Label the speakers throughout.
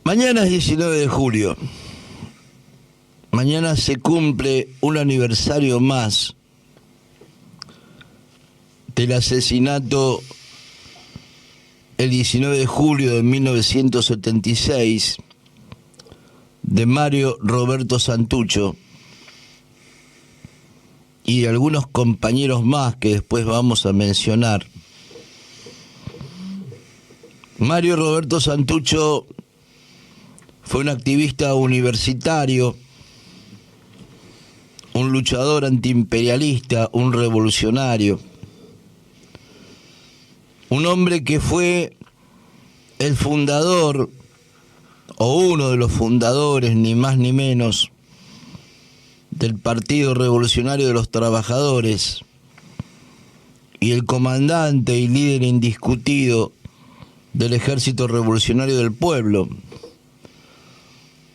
Speaker 1: Mañana es 19 de julio. Mañana se cumple un aniversario más del asesinato el 19 de julio de 1976 de Mario Roberto Santucho y de algunos compañeros más que después vamos a mencionar. Mario Roberto Santucho fue un activista universitario, un luchador antiimperialista, un revolucionario, un hombre que fue el fundador, o uno de los fundadores, ni más ni menos, del Partido Revolucionario de los Trabajadores, y el comandante y líder indiscutido del Ejército Revolucionario del Pueblo,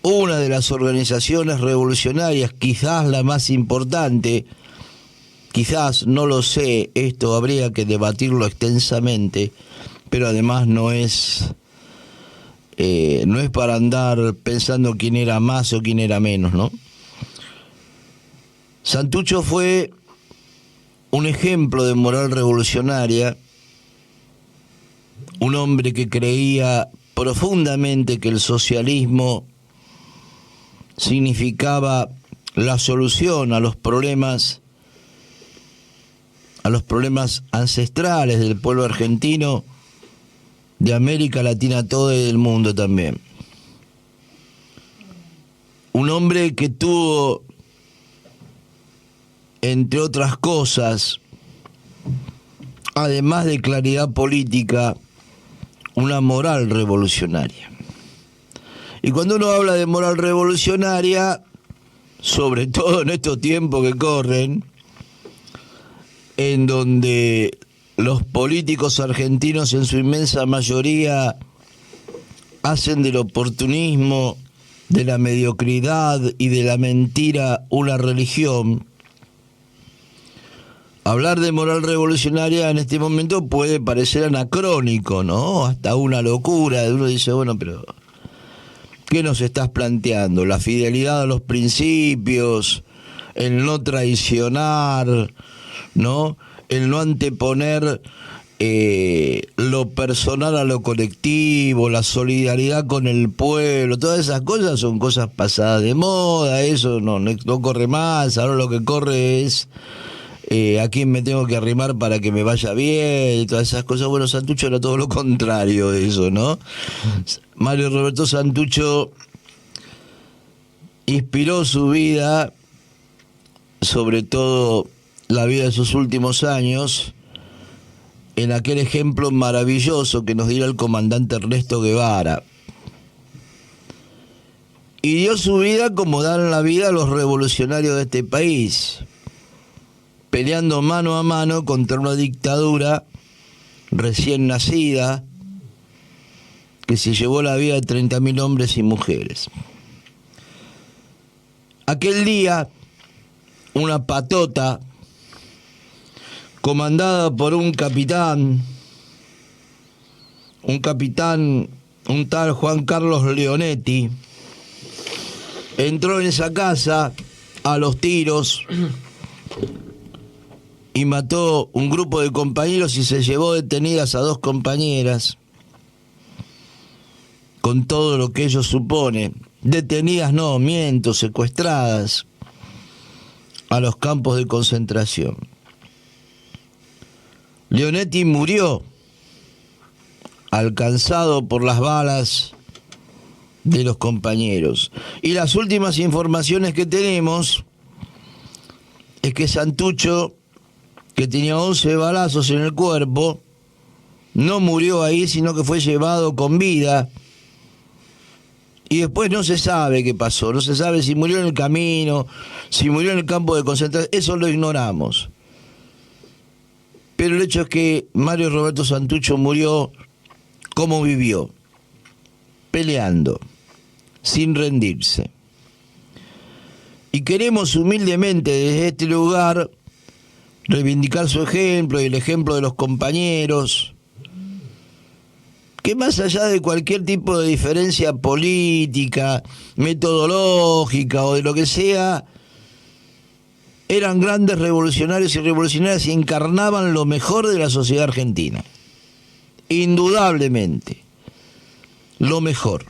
Speaker 1: una de las organizaciones revolucionarias, quizás la más importante, quizás, no lo sé, esto habría que debatirlo extensamente, pero además no es para andar pensando quién era más o quién era menos, ¿no? Santucho fue un ejemplo de moral revolucionaria, un hombre que creía profundamente que el socialismo significaba la solución a los problemas ancestrales del pueblo argentino, de América Latina toda y del mundo también. Un hombre que tuvo, entre otras cosas, además de claridad política, una moral revolucionaria. Y cuando uno habla de moral revolucionaria, sobre todo en estos tiempos que corren, en donde los políticos argentinos en su inmensa mayoría hacen del oportunismo, de la mediocridad y de la mentira una religión, hablar de moral revolucionaria en este momento puede parecer anacrónico, ¿no? Hasta una locura. Uno dice, bueno, pero ¿qué nos estás planteando? ¿La fidelidad a los principios? ¿El no traicionar? ¿No? El no anteponer lo personal a lo colectivo, la solidaridad con el pueblo, todas esas cosas son cosas pasadas de moda, eso no corre más. Ahora lo que corre es a quién me tengo que arrimar para que me vaya bien y todas esas cosas. Bueno, Santucho era todo lo contrario de eso, ¿no? Mario Roberto Santucho inspiró su vida, sobre todo la vida de sus últimos años, en aquel ejemplo maravilloso que nos diera el comandante Ernesto Guevara. Y dio su vida como dan la vida a los revolucionarios de este país, peleando mano a mano contra una dictadura recién nacida que se llevó la vida de 30.000 hombres y mujeres. Aquel día, una patota comandada por un capitán, un tal Juan Carlos Leonetti, entró en esa casa a los tiros y mató un grupo de compañeros y se llevó detenidas a 2 compañeras, con todo lo que ello supone. Detenidas no, miento, secuestradas a los campos de concentración. Leonetti murió alcanzado por las balas de los compañeros. Y las últimas informaciones que tenemos es que Santucho, que tenía 11 balazos en el cuerpo, no murió ahí, sino que fue llevado con vida. Y después no se sabe qué pasó, no se sabe si murió en el camino, si murió en el campo de concentración, eso lo ignoramos. Pero el hecho es que Mario Roberto Santucho murió como vivió, peleando, sin rendirse. Y queremos humildemente desde este lugar reivindicar su ejemplo y el ejemplo de los compañeros que más allá de cualquier tipo de diferencia política, metodológica o de lo que sea, eran grandes revolucionarios y revolucionarias y encarnaban lo mejor de la sociedad argentina. Indudablemente, lo mejor.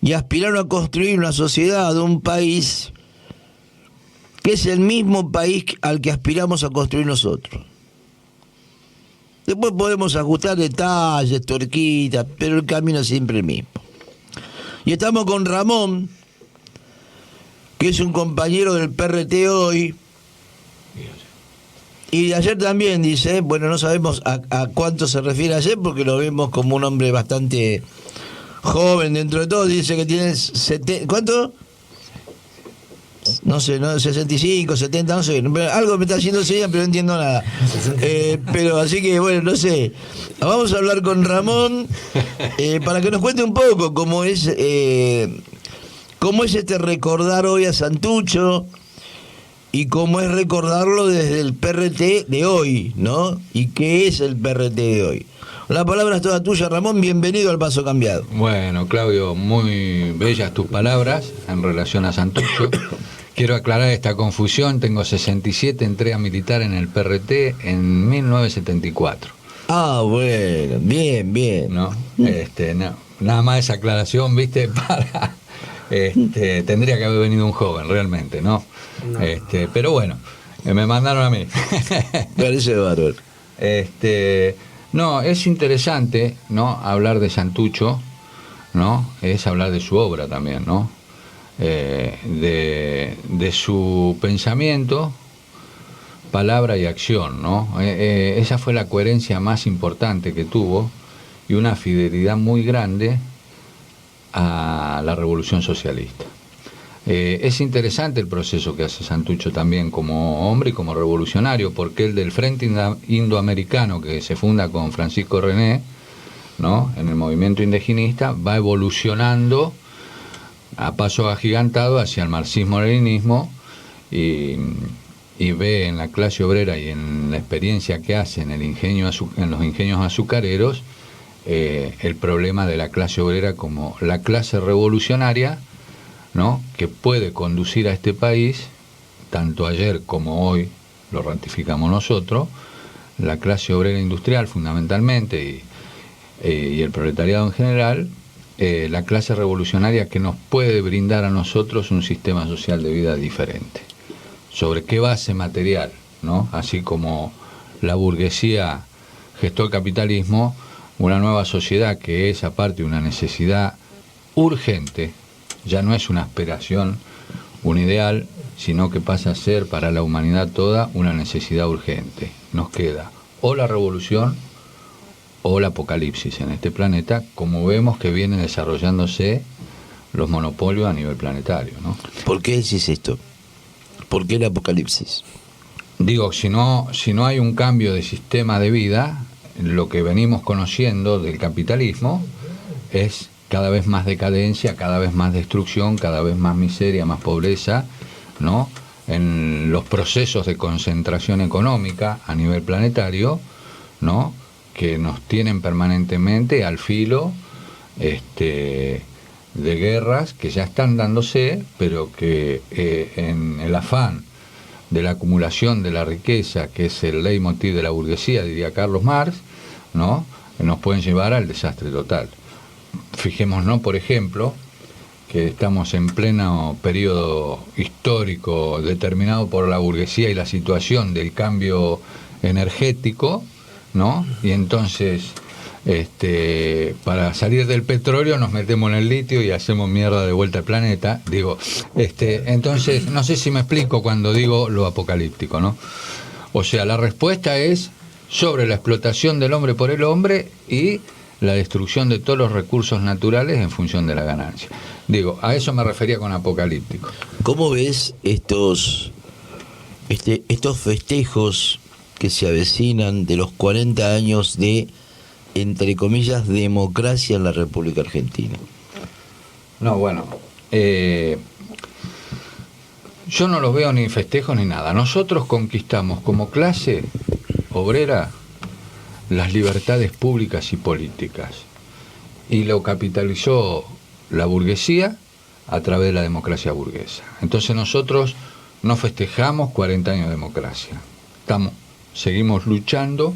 Speaker 1: Y aspiraron a construir una sociedad, un país, que es el mismo país al que aspiramos a construir nosotros. Después podemos ajustar detalles, tuerquitas, pero el camino es siempre el mismo. Y estamos con Ramón, que es un compañero del PRT hoy, y de ayer también dice, bueno, no sabemos a cuánto se refiere ayer, porque lo vemos como un hombre bastante joven dentro de todo, dice que tiene ¿cuánto? No sé, no, 65, 70, no sé, algo me está haciendo señas, pero no entiendo nada. Pero así que, bueno, no sé. Vamos a hablar con Ramón para que nos cuente un poco cómo es este recordar hoy a Santucho y cómo es recordarlo desde el PRT de hoy, ¿no? Y qué es el PRT de hoy. La palabra es toda tuya, Ramón, bienvenido al Paso Cambiado.
Speaker 2: Bueno, Claudio, muy bellas tus palabras en relación a Santucho. Quiero aclarar esta confusión, tengo 67, entré a militar en el PRT en 1974.
Speaker 1: Ah, bueno, bien.
Speaker 2: No, no, nada más esa aclaración, ¿viste? Para tendría que haber venido un joven, realmente, ¿no? Pero bueno, me mandaron a mí.
Speaker 1: Parece bárbaro.
Speaker 2: No, es interesante, ¿no? Hablar de Santucho, ¿no? Es hablar de su obra también, ¿no? De su pensamiento, palabra y acción, ¿no? Esa fue la coherencia más importante que tuvo y una fidelidad muy grande a la revolución socialista. Es interesante el proceso que hace Santucho también como hombre y como revolucionario, porque el del Frente Indoamericano, que se funda con Francisco René, ¿no? En el movimiento indigenista, va evolucionando a paso agigantado hacia el marxismo-leninismo y ve en la clase obrera y en la experiencia que hace en los ingenios azucareros el problema de la clase obrera como la clase revolucionaria, ¿no? Que puede conducir a este país, tanto ayer como hoy lo ratificamos nosotros, la clase obrera industrial fundamentalmente y el proletariado en general, la clase revolucionaria que nos puede brindar a nosotros un sistema social de vida diferente. ¿Sobre qué base material, ¿no? Así como la burguesía gestó el capitalismo, una nueva sociedad que es aparte una necesidad urgente, ya no es una aspiración, un ideal, sino que pasa a ser para la humanidad toda una necesidad urgente. Nos queda o la revolución o el apocalipsis en este planeta, como vemos que vienen desarrollándose los monopolios a nivel planetario, ¿no?
Speaker 1: ¿Por qué decís esto? ¿Por qué el apocalipsis?
Speaker 2: Digo, si no hay un cambio de sistema de vida, lo que venimos conociendo del capitalismo es cada vez más decadencia, cada vez más destrucción, cada vez más miseria, más pobreza, ¿no? En los procesos de concentración económica a nivel planetario, ¿no? Que nos tienen permanentemente al filo de guerras que ya están dándose, pero que en el afán de la acumulación de la riqueza, que es el leitmotiv de la burguesía, diría Carlos Marx, ¿no? Nos pueden llevar al desastre total. Fijémonos, por ejemplo, que estamos en pleno periodo histórico determinado por la burguesía y la situación del cambio energético, ¿no? Y entonces, para salir del petróleo nos metemos en el litio y hacemos mierda de vuelta al planeta. Digo, entonces, no sé si me explico cuando digo lo apocalíptico, ¿no? O sea, la respuesta es sobre la explotación del hombre por el hombre y la destrucción de todos los recursos naturales en función de la ganancia. Digo, a eso me refería con apocalíptico.
Speaker 1: ¿Cómo ves estos festejos que se avecinan de los 40 años de, entre comillas, democracia en la República Argentina?
Speaker 2: No, bueno, yo no los veo ni festejos ni nada. Nosotros conquistamos como clase obrera las libertades públicas y políticas. Y lo capitalizó la burguesía a través de la democracia burguesa. Entonces nosotros no festejamos 40 años de democracia. Seguimos luchando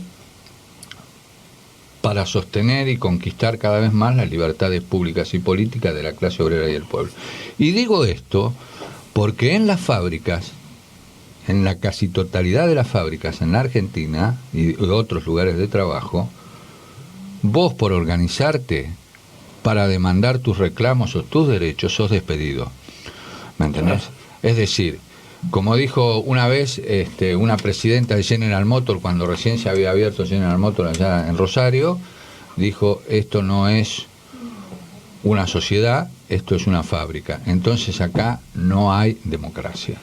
Speaker 2: para sostener y conquistar cada vez más las libertades públicas y políticas de la clase obrera y del pueblo. Y digo esto porque en las fábricas, en la casi totalidad de las fábricas en la Argentina y otros lugares de trabajo, vos por organizarte para demandar tus reclamos o tus derechos sos despedido. ¿Me entendés? Es decir, como dijo una vez una presidenta de General Motors, cuando recién se había abierto General Motors allá en Rosario, dijo, esto no es una sociedad, esto es una fábrica. Entonces acá no hay democracia.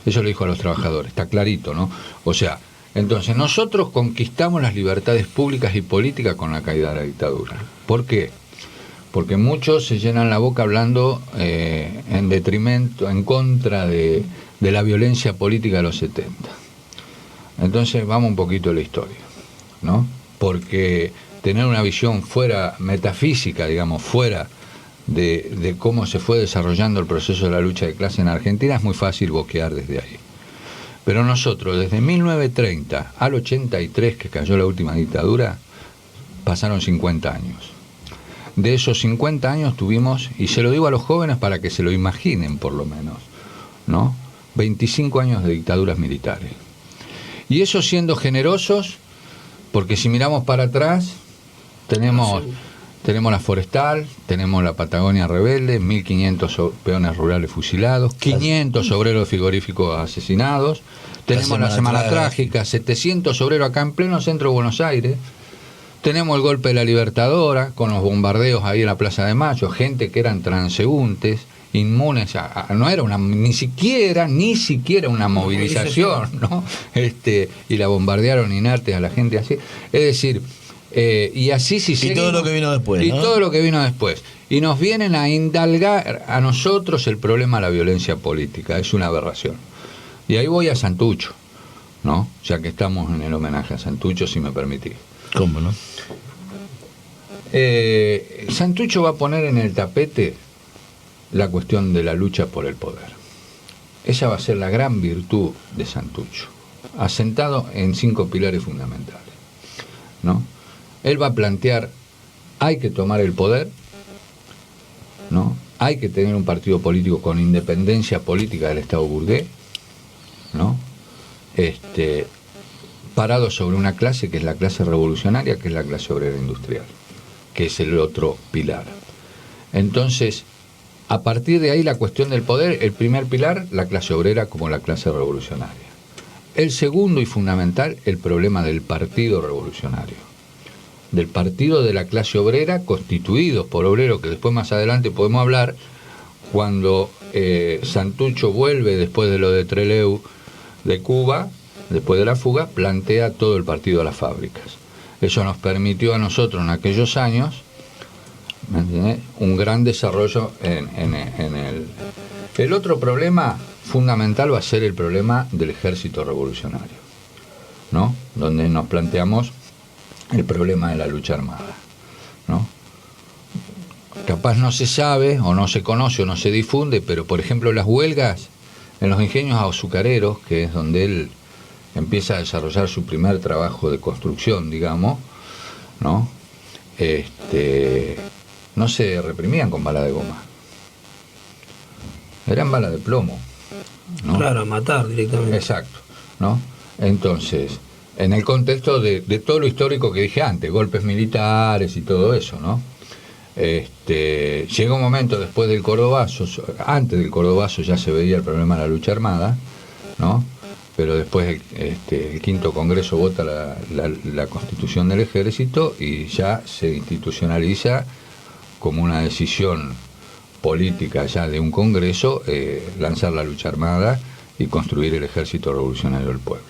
Speaker 2: Eso le dijo a los trabajadores, está clarito, ¿no? O sea, entonces nosotros conquistamos las libertades públicas y políticas con la caída de la dictadura. ¿Por qué? Porque muchos se llenan la boca hablando en detrimento, en contra de la violencia política de los 70. Entonces vamos un poquito a la historia, ¿no? Porque tener una visión fuera metafísica, digamos, fuera de cómo se fue desarrollando el proceso de la lucha de clase en Argentina es muy fácil boquear desde ahí. Pero nosotros, desde 1930 al 83, que cayó la última dictadura, pasaron 50 años. De esos 50 años tuvimos, y se lo digo a los jóvenes para que se lo imaginen por lo menos, ¿no? 25 años de dictaduras militares. Y eso siendo generosos, porque si miramos para atrás, tenemos la Forestal, tenemos la Patagonia Rebelde, 1.500 peones rurales fusilados, 500 obreros frigoríficos asesinados, tenemos la Semana Trágica, 700 obreros acá en pleno centro de Buenos Aires, tenemos el golpe de la Libertadora, con los bombardeos ahí en la Plaza de Mayo, gente que eran transeúntes, inmunes no era ni siquiera una movilización, ¿no? Y la bombardearon inertes a la gente así. Es decir, y así si seguimos,
Speaker 1: y todo lo que vino después,
Speaker 2: y
Speaker 1: ¿no?
Speaker 2: todo lo que vino después. Y nos vienen a indalgar a nosotros el problema de la violencia política. Es una aberración. Y ahí voy a Santucho, ¿no? Ya que estamos en el homenaje a Santucho, si me permitís.
Speaker 1: ¿Cómo no?
Speaker 2: Santucho va a poner en el tapete la cuestión de la lucha por el poder. Esa va a ser la gran virtud de Santucho, asentado en 5 pilares fundamentales, ¿no? Él va a plantear, hay que tomar el poder, ¿no? Hay que tener un partido político con independencia política del Estado burgués, ¿no? Parado sobre una clase que es la clase revolucionaria, que es la clase obrera industrial, que es el otro pilar. Entonces, a partir de ahí la cuestión del poder, el primer pilar, la clase obrera como la clase revolucionaria. El segundo y fundamental, el problema del partido revolucionario, del partido de la clase obrera constituidos por obreros, que después más adelante podemos hablar, cuando Santucho vuelve después de lo de Trelew de Cuba, después de la fuga, plantea todo el partido de las fábricas. Eso nos permitió a nosotros en aquellos años, ¿me entiendes?, un gran desarrollo en el... El otro problema fundamental va a ser el problema del ejército revolucionario, ¿no? Donde nos planteamos el problema de la lucha armada, ¿no? Capaz no se sabe, o no se conoce, o no se difunde, pero por ejemplo las huelgas en los ingenios azucareros, que es donde él empieza a desarrollar su primer trabajo de construcción, digamos, ¿no? No se reprimían con bala de goma, eran balas de plomo, ¿no?
Speaker 3: Claro, a matar directamente.
Speaker 2: Exacto, ¿no? Entonces, en el contexto de todo lo histórico que dije antes, golpes militares y todo eso, ¿no? Llega un momento después del Cordobazo, antes del Cordobazo ya se veía el problema de la lucha armada, ¿no? Pero después el quinto Congreso vota la constitución del ejército y ya se institucionaliza como una decisión política ya de un Congreso, lanzar la lucha armada y construir el ejército revolucionario del pueblo,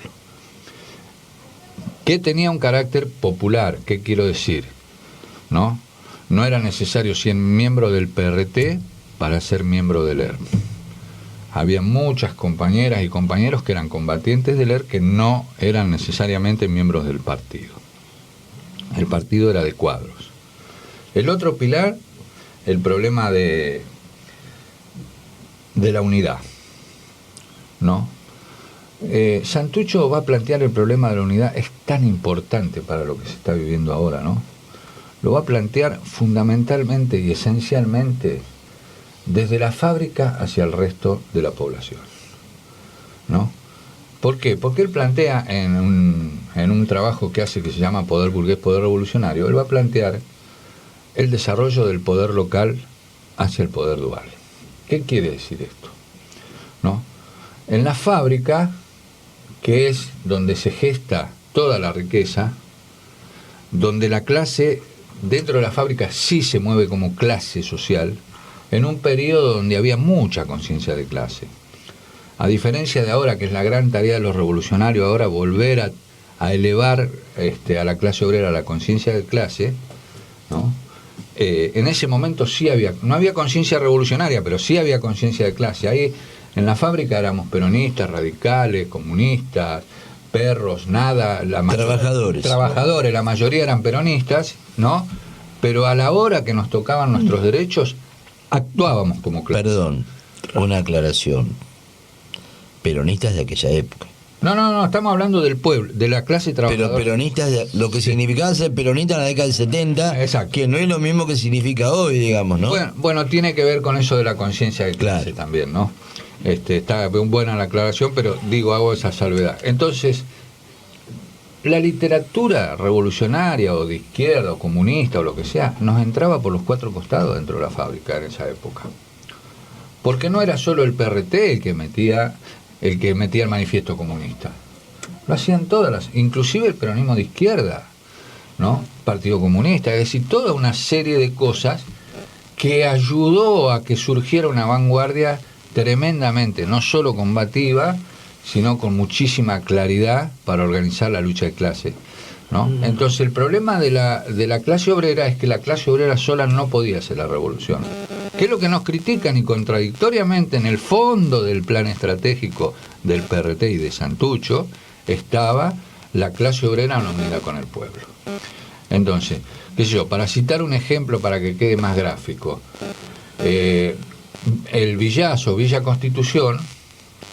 Speaker 2: que tenía un carácter popular. ¿Qué quiero decir? ¿No? No era necesario ser miembro del PRT para ser miembro del ERM. Había muchas compañeras y compañeros que eran combatientes del ERM que no eran necesariamente miembros del partido, el partido era de cuadros. El otro pilar, el problema de la unidad, ¿no? Santucho va a plantear el problema de la unidad, es tan importante para lo que se está viviendo ahora, ¿no? Lo va a plantear fundamentalmente y esencialmente desde la fábrica hacia el resto de la población, ¿no? ¿Por qué? Porque él plantea en un trabajo que hace que se llama Poder Burgués, Poder Revolucionario, él va a plantear el desarrollo del poder local hacia el poder dual. ¿Qué quiere decir esto? ¿No? En la fábrica, que es donde se gesta toda la riqueza, donde la clase dentro de la fábrica sí se mueve como clase social, en un periodo donde había mucha conciencia de clase. A diferencia de ahora, que es la gran tarea de los revolucionarios, ahora volver a elevar a la clase obrera a la conciencia de clase, ¿no? En ese momento sí no había conciencia revolucionaria, pero sí había conciencia de clase. Ahí en la fábrica éramos peronistas, radicales, comunistas, perros, nada. Trabajadores, la mayoría eran peronistas, ¿no? Pero a la hora que nos tocaban nuestros derechos, actuábamos como clase.
Speaker 1: Perdón, una aclaración. Peronistas de aquella época.
Speaker 2: No, estamos hablando del pueblo, de la clase trabajadora.
Speaker 1: Pero peronistas, lo que significaba ser peronista en la década del 70,
Speaker 2: exacto,
Speaker 1: que no es lo mismo que significa hoy, digamos, ¿no?
Speaker 2: Bueno, tiene que ver con eso de la conciencia de clase, claro, también, ¿no? Está buena la aclaración, pero hago esa salvedad. Entonces, la literatura revolucionaria o de izquierda o comunista o lo que sea, nos entraba por los cuatro costados dentro de la fábrica en esa época. Porque no era solo el PRT el que metía el manifiesto comunista. Lo hacían todas inclusive el peronismo de izquierda, ¿no? Partido Comunista, es decir, toda una serie de cosas que ayudó a que surgiera una vanguardia tremendamente, no solo combativa, sino con muchísima claridad para organizar la lucha de clase, ¿no? Entonces el problema de la clase obrera es que la clase obrera sola no podía hacer la revolución. ¿Qué es lo que nos critican? Y contradictoriamente en el fondo del plan estratégico del PRT y de Santucho estaba la clase obrera no unida con el pueblo. Entonces, qué sé yo, para citar un ejemplo para que quede más gráfico, el Villazo, Villa Constitución,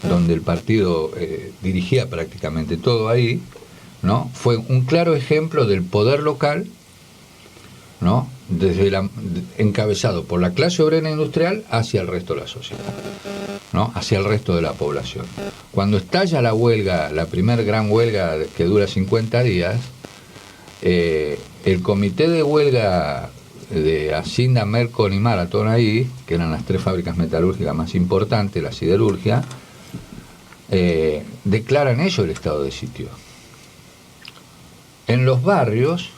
Speaker 2: donde el partido dirigía prácticamente todo ahí, ¿no? Fue un claro ejemplo del poder local, ¿no? Encabezado por la clase obrera industrial hacia el resto de la sociedad, ¿no? Hacia el resto de la población. Cuando estalla la huelga, la primer gran huelga que dura 50 días, el comité de huelga de Hacienda, Mercon y Marathon ahí, que eran las tres fábricas metalúrgicas más importantes, la siderurgia, declaran ellos el estado de sitio. En los barrios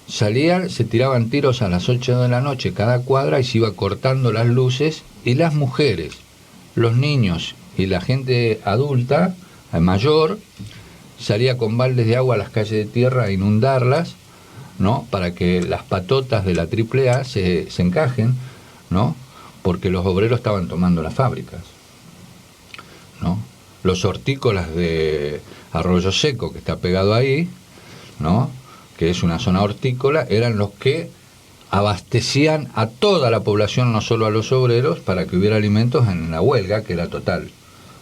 Speaker 2: se tiraban tiros a las 8 de la noche cada cuadra y se iba cortando las luces, y las mujeres, los niños y la gente adulta, mayor, salía con baldes de agua a las calles de tierra a inundarlas, ¿no? Para que las patotas de la AAA se encajen, ¿no? Porque los obreros estaban tomando las fábricas, ¿no? Los hortícolas de Arroyo Seco, que está pegado ahí, ¿no? Que es una zona hortícola, eran los que abastecían a toda la población, no solo a los obreros, para que hubiera alimentos en la huelga, que era total,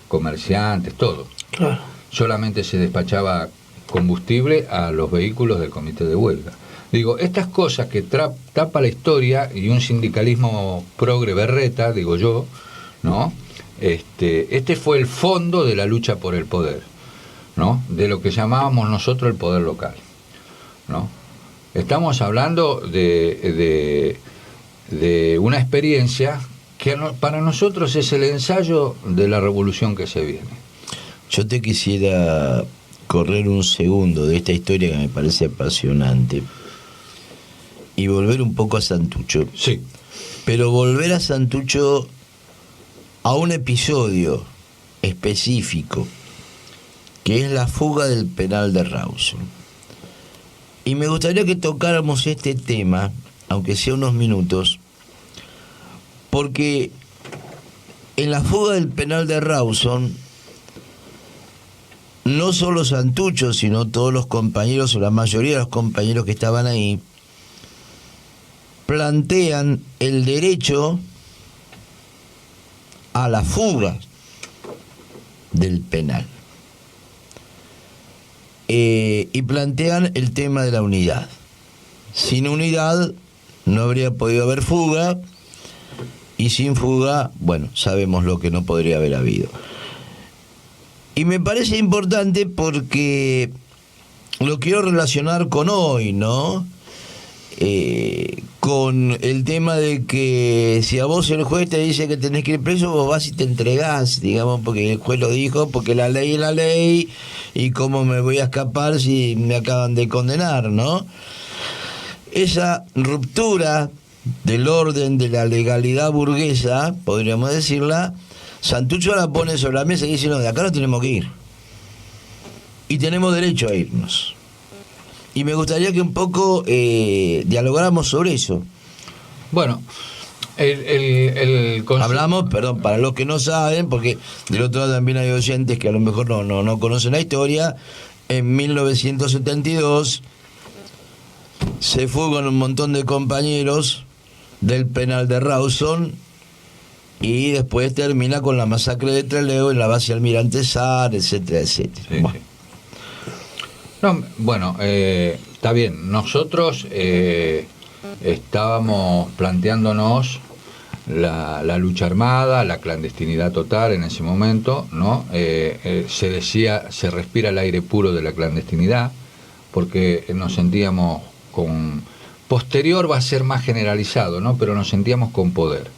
Speaker 2: comerciantes, todo.
Speaker 3: Claro.
Speaker 2: Solamente se despachaba combustible a los vehículos del comité de huelga. Digo, estas cosas que tapa la historia y un sindicalismo progre berreta, digo yo, ¿no? Este fue el fondo de la lucha por el poder, ¿no? De lo que llamábamos nosotros el poder local, ¿no? Estamos hablando de una experiencia que para nosotros es el ensayo de la revolución que se viene.
Speaker 1: Yo te quisiera correr un segundo de esta historia que me parece apasionante y volver un poco a Santucho.
Speaker 2: Sí.
Speaker 1: Pero volver a Santucho a un episodio específico, que es la fuga del penal de Rawson. Y me gustaría que tocáramos este tema, aunque sea unos minutos, porque en la fuga del penal de Rawson no solo Santucho, sino todos los compañeros, o la mayoría de los compañeros que estaban ahí, plantean el derecho a la fuga del penal. Y plantean el tema de la unidad. Sin unidad no habría podido haber fuga, y sin fuga, bueno, sabemos lo que no podría haber habido. Y me parece importante porque lo quiero relacionar con hoy, ¿no? Con el tema de que si a vos el juez te dice que tenés que ir preso, vos vas y te entregás, digamos, porque el juez lo dijo, porque la ley es la ley, y cómo me voy a escapar si me acaban de condenar, ¿no? Esa ruptura del orden de la legalidad burguesa, podríamos decirla, Santucho la pone sobre la mesa y dice: no, de acá no tenemos que ir. Y tenemos derecho a irnos. Y me gustaría que un poco dialogáramos sobre eso.
Speaker 2: Bueno,
Speaker 1: hablamos, perdón, para los que no saben, porque del otro lado también hay oyentes que a lo mejor no conocen la historia. En 1972 se fugan un montón de compañeros del penal de Rawson, y después termina con la masacre de Trelew en la base Almirante Saar, etcétera, etcétera.
Speaker 2: Sí, bueno. Sí. No, bueno, está bien. Nosotros estábamos planteándonos la lucha armada, la clandestinidad total en ese momento, ¿no? Se decía, se respira el aire puro de la clandestinidad, porque nos sentíamos con... Posterior va a ser más generalizado, ¿no? Pero nos sentíamos con poder,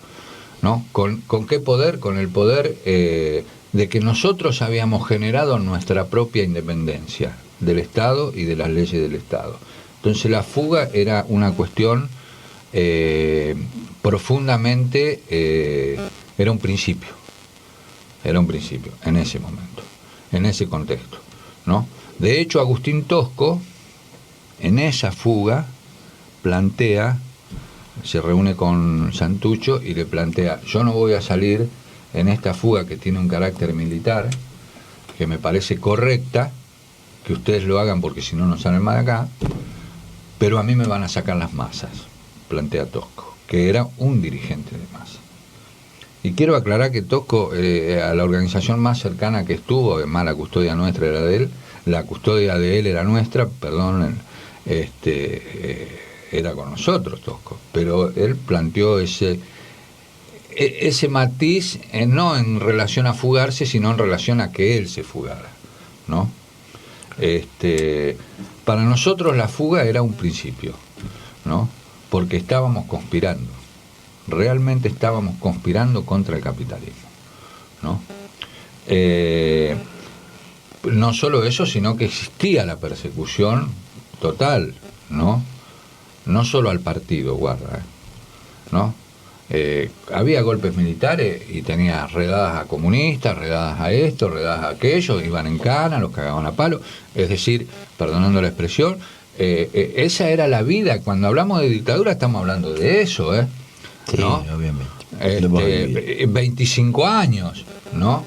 Speaker 2: ¿no? ¿Con qué poder? Con el poder de que nosotros habíamos generado nuestra propia independencia del Estado y de las leyes del Estado. Entonces la fuga era una cuestión profundamente, era un principio en ese momento, en ese contexto, ¿no? De hecho, Agustín Tosco, en esa fuga, se reúne con Santucho y le plantea: yo no voy a salir en esta fuga que tiene un carácter militar, que me parece correcta, que ustedes lo hagan porque si no, no salen más de acá, pero a mí me van a sacar las masas, plantea Tosco, que era un dirigente de masa. Y quiero aclarar que Tosco, a la organización más cercana que estuvo, además la custodia nuestra era de él, la custodia de él era nuestra, perdón, era con nosotros Tosco, pero él planteó ese matiz, no en relación a fugarse, sino en relación a que él se fugara, ¿no? Para nosotros la fuga era un principio, ¿no? Porque estábamos conspirando, realmente estábamos conspirando contra el capitalismo, ¿no? No solo eso, sino que existía la persecución total, ¿no? No solo al partido, guarda, ¿no? Había golpes militares y tenía redadas a comunistas, redadas a esto, redadas a aquello, iban en cana, los cagaban a palo, es decir, perdonando la expresión, esa era la vida. Cuando hablamos de dictadura estamos hablando de eso,
Speaker 1: sí,
Speaker 2: ¿no?
Speaker 1: Obviamente.
Speaker 2: 25 años, ¿no?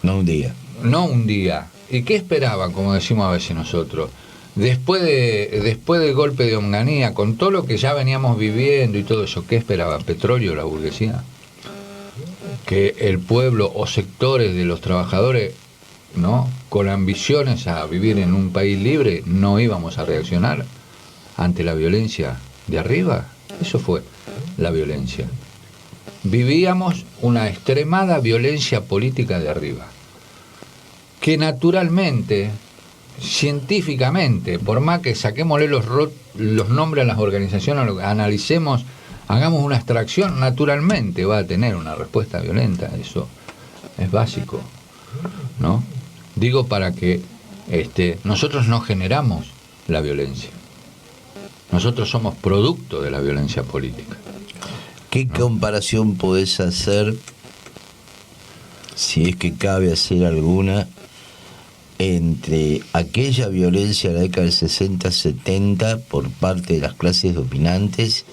Speaker 1: No un día.
Speaker 2: No un día. ¿Y qué esperaban, como decimos a veces nosotros? Después del golpe de Onganía, con todo lo que ya veníamos viviendo y todo eso, ¿qué esperaba? ¿Petróleo la burguesía? Que el pueblo o sectores de los trabajadores, ¿no?, con ambiciones a vivir en un país libre, no íbamos a reaccionar ante la violencia de arriba. Eso fue la violencia. Vivíamos una extremada violencia política de arriba, que naturalmente, científicamente, por más que saquémosle los nombres a las organizaciones, analicemos, hagamos una extracción, naturalmente va a tener una respuesta violenta. Eso es básico, ¿no? Digo, para que nosotros no generamos la violencia, nosotros somos producto de la violencia política.
Speaker 1: ¿Qué comparación podés hacer, si es que cabe hacer alguna, entre aquella violencia de la década del 60-70 por parte de las clases dominantes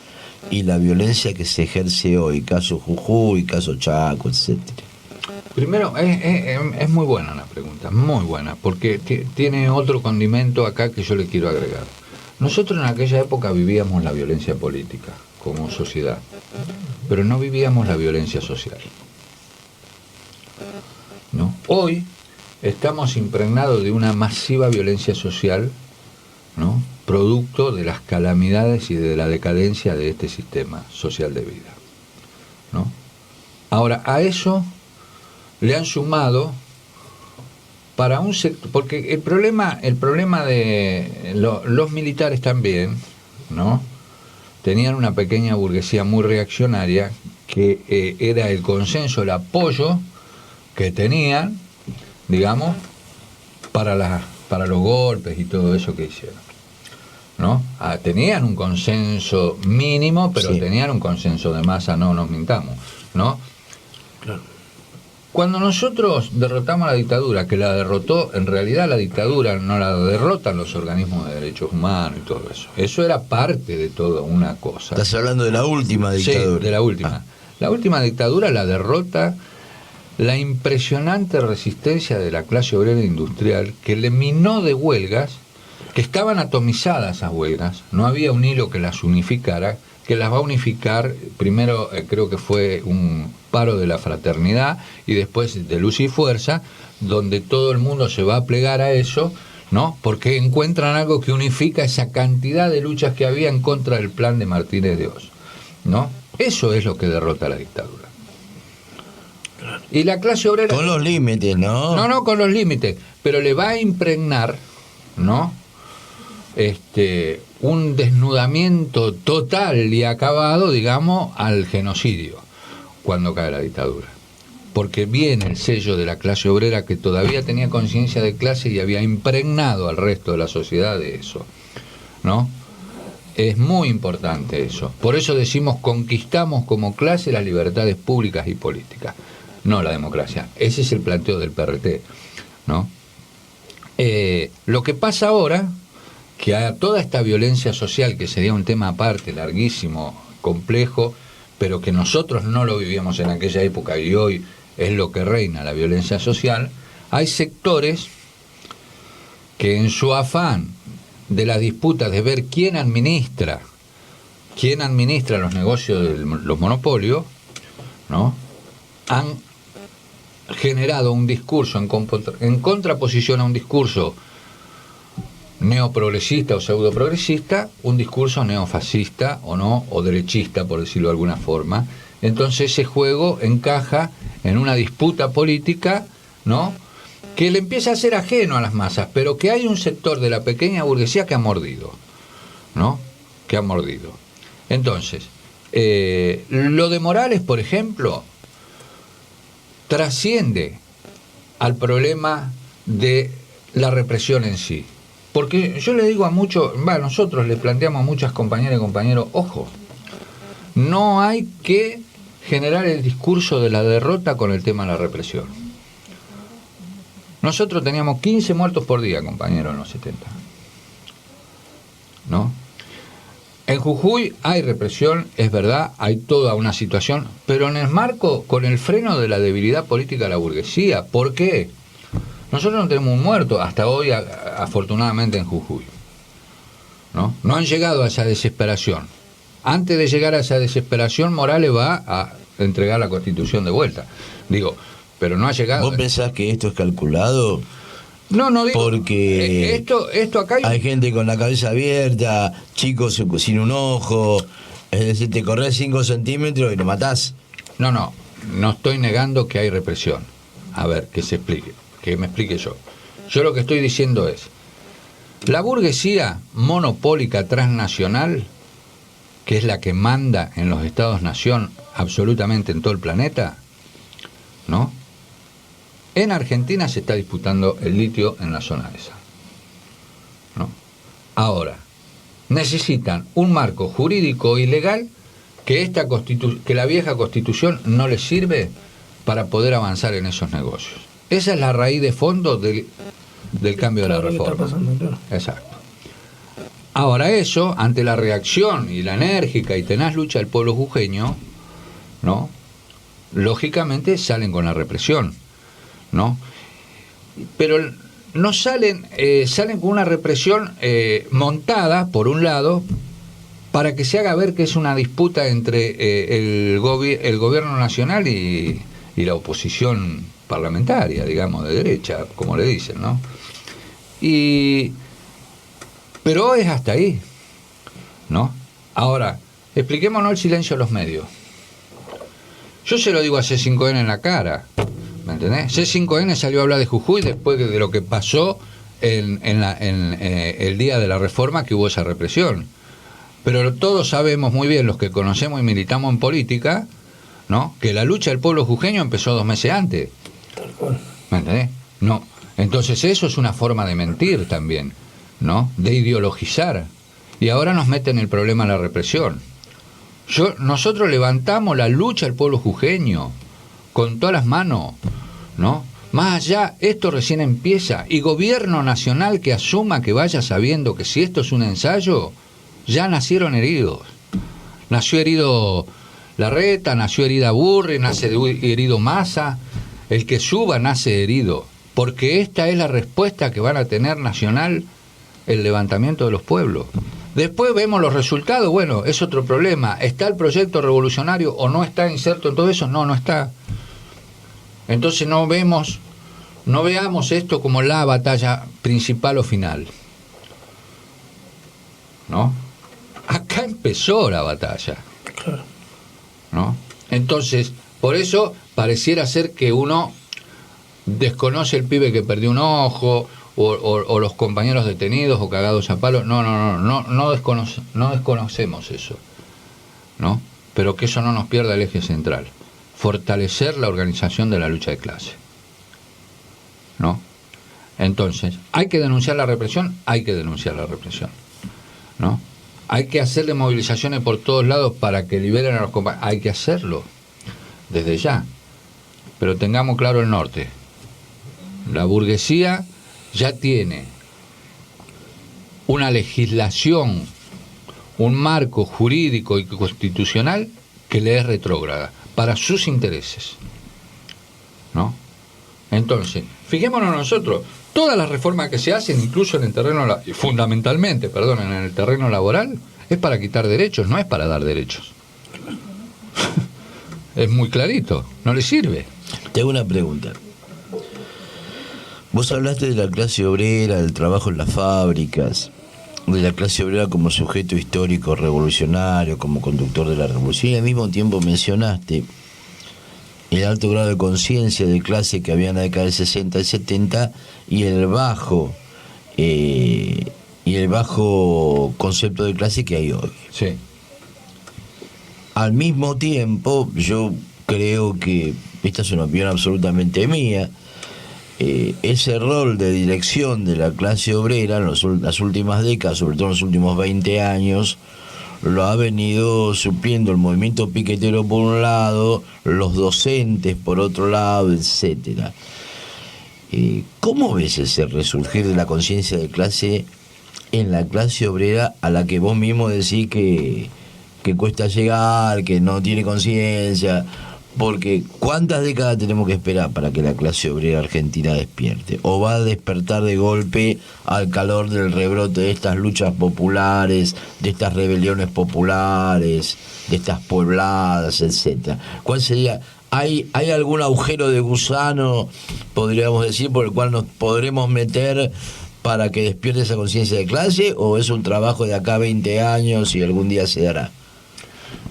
Speaker 1: y la violencia que se ejerce hoy, caso Jujuy, caso Chaco, etcétera?
Speaker 2: Primero, es muy buena la pregunta, muy buena, porque tiene otro condimento acá que yo le quiero agregar. Nosotros en aquella época vivíamos la violencia política como sociedad, pero no vivíamos la violencia social, ¿no? Hoy estamos impregnados de una masiva violencia social, ¿no? Producto de las calamidades y de la decadencia de este sistema social de vida, ¿no? Ahora, a eso le han sumado para un sector, porque el problema de los militares también, ¿no? Tenían una pequeña burguesía muy reaccionaria que era el consenso, el apoyo que tenían, digamos, para los golpes y todo eso que hicieron, ¿no? Tenían un consenso mínimo, pero sí, tenían un consenso de masa, no nos mintamos, ¿no?
Speaker 1: Claro.
Speaker 2: Cuando nosotros derrotamos a la dictadura, que la derrotó, en realidad la dictadura no la derrotan los organismos de derechos humanos y todo eso. Eso era parte de toda una cosa.
Speaker 1: Estás hablando de la última dictadura.
Speaker 2: Sí, de la última. La última dictadura la derrota la impresionante resistencia de la clase obrera industrial, que le minó de huelgas, que estaban atomizadas esas huelgas, no había un hilo que las unificara, que las va a unificar, primero creo que fue un paro de la fraternidad y después de Luz y Fuerza, donde todo el mundo se va a plegar a eso, ¿no? Porque encuentran algo que unifica esa cantidad de luchas que había en contra del plan de Martínez de Oz, ¿no? Eso es lo que derrota a la dictadura. Y la clase obrera...
Speaker 1: Con los límites, ¿no?
Speaker 2: No, con los límites, pero le va a impregnar, ¿no? Un desnudamiento total y acabado, digamos, al genocidio cuando cae la dictadura, porque viene el sello de la clase obrera, que todavía tenía conciencia de clase y había impregnado al resto de la sociedad de eso, ¿no? Es muy importante eso. Por eso decimos, conquistamos como clase las libertades públicas y políticas, no la democracia. Ese es el planteo del PRT, ¿no? Lo que pasa ahora, que a toda esta violencia social, que sería un tema aparte, larguísimo, complejo, pero que nosotros no lo vivíamos en aquella época y hoy es lo que reina, la violencia social, hay sectores que en su afán de las disputas de ver quién administra los negocios de los monopolios, ¿no? Han generado un discurso en contraposición a un discurso neoprogresista o pseudoprogresista, un discurso neofascista o derechista, por decirlo de alguna forma. Entonces ese juego encaja en una disputa política, ¿no?, que le empieza a ser ajeno a las masas, pero que hay un sector de la pequeña burguesía que ha mordido, ¿no?, que ha mordido. Entonces, lo de Morales, por ejemplo, trasciende al problema de la represión en sí. Porque yo le digo a muchos, nosotros le planteamos a muchas compañeras y compañeros, ojo, no hay que generar el discurso de la derrota con el tema de la represión. Nosotros teníamos 15 muertos por día, compañeros, en los 70, ¿no? En Jujuy hay represión, es verdad, hay toda una situación, pero en el marco, con el freno de la debilidad política de la burguesía. ¿Por qué? Nosotros no tenemos un muerto hasta hoy, afortunadamente, en Jujuy, ¿no? No han llegado a esa desesperación. Antes de llegar a esa desesperación, Morales va a entregar la Constitución de vuelta. Digo, pero no ha llegado.
Speaker 1: ¿Vos pensás que esto es calculado?
Speaker 2: No digo.
Speaker 1: Porque
Speaker 2: esto acá
Speaker 1: hay gente con la cabeza abierta, chicos sin un ojo, es decir, te corres 5 centímetros y lo matás.
Speaker 2: No estoy negando que hay represión. A ver, que me explique yo. Yo lo que estoy diciendo es, la burguesía monopólica transnacional, que es la que manda en los estados-nación absolutamente en todo el planeta, ¿no? En Argentina se está disputando el litio en la zona esa, ¿no? Ahora, necesitan un marco jurídico y legal que la vieja Constitución no les sirve para poder avanzar en esos negocios. Esa es la raíz de fondo del cambio de la reforma. Exacto. Ahora eso, ante la reacción y la enérgica y tenaz lucha del pueblo jujeño, ¿no?, lógicamente salen con la represión, ¿no? Pero no salen, salen con una represión montada, por un lado, para que se haga ver que es una disputa entre el gobierno nacional y la oposición parlamentaria, digamos, de derecha, como le dicen, ¿no? Pero es hasta ahí, ¿no? Ahora, expliquémonos el silencio de los medios. Yo se lo digo a C5N en la cara, ¿me entendés? C5N salió a hablar de Jujuy después de lo que pasó en el día de la reforma, que hubo esa represión. Pero todos sabemos muy bien, los que conocemos y militamos en política, ¿no?, que la lucha del pueblo jujeño empezó 2 meses antes. ¿Me entendés? No. Entonces eso es una forma de mentir también, ¿no?, de ideologizar. Y ahora nos meten el problema de la represión. Nosotros levantamos la lucha del pueblo jujeño con todas las manos, ¿no? Más allá, esto recién empieza, y gobierno nacional que asuma, que vaya sabiendo que si esto es un ensayo, ya nacieron heridos. Nació herido Larreta, nació herida Burri, nace herido Massa. El que suba nace herido, porque esta es la respuesta que van a tener nacional el levantamiento de los pueblos. Después vemos los resultados, bueno, es otro problema. ¿Está el proyecto revolucionario o no está inserto en todo eso? No, no está. Entonces no veamos No veamos esto como la batalla principal o final, ¿no? Acá empezó la batalla,
Speaker 3: Claro.
Speaker 2: ¿no? Entonces, por eso pareciera ser que uno desconoce el pibe que perdió un ojo, o los compañeros detenidos o cagados a palos. No desconocemos eso, ¿no? Pero que eso no nos pierda el eje central: fortalecer la organización de la lucha de clase, ¿no? Entonces, hay que denunciar la represión, ¿no? Hay que hacerle movilizaciones por todos lados para que liberen a los compañeros, hay que hacerlo desde ya, pero tengamos claro el norte. La burguesía ya tiene una legislación, un marco jurídico y constitucional que le es retrógrada para sus intereses, ¿no? Entonces, fijémonos nosotros, todas las reformas que se hacen, incluso en el terreno, fundamentalmente, en el terreno laboral, es para quitar derechos, no es para dar derechos. Es muy clarito, no le sirve.
Speaker 1: Te hago una pregunta. Vos hablaste de la clase obrera, del trabajo en las fábricas, de la clase obrera como sujeto histórico revolucionario, como conductor de la revolución, y al mismo tiempo mencionaste el alto grado de conciencia de clase que había en la década del 60 y 70 y el bajo concepto de clase que hay hoy.
Speaker 2: Sí.
Speaker 1: Al mismo tiempo, yo creo que, esta es una opinión absolutamente mía, ese rol de dirección de la clase obrera en las últimas décadas, sobre todo en los últimos 20 años, lo ha venido supliendo el movimiento piquetero por un lado, los docentes por otro lado, etcétera. ¿Cómo ves ese resurgir de la conciencia de clase en la clase obrera, a la que vos mismo decís que cuesta llegar, que no tiene conciencia? Porque ¿cuántas décadas tenemos que esperar para que la clase obrera argentina despierte? ¿O va a despertar de golpe al calor del rebrote de estas luchas populares, de estas rebeliones populares, de estas puebladas, etcétera? ¿Cuál sería? ¿Hay algún agujero de gusano, podríamos decir, por el cual nos podremos meter para que despierte esa conciencia de clase? ¿O es un trabajo de acá a 20 años y algún día se dará?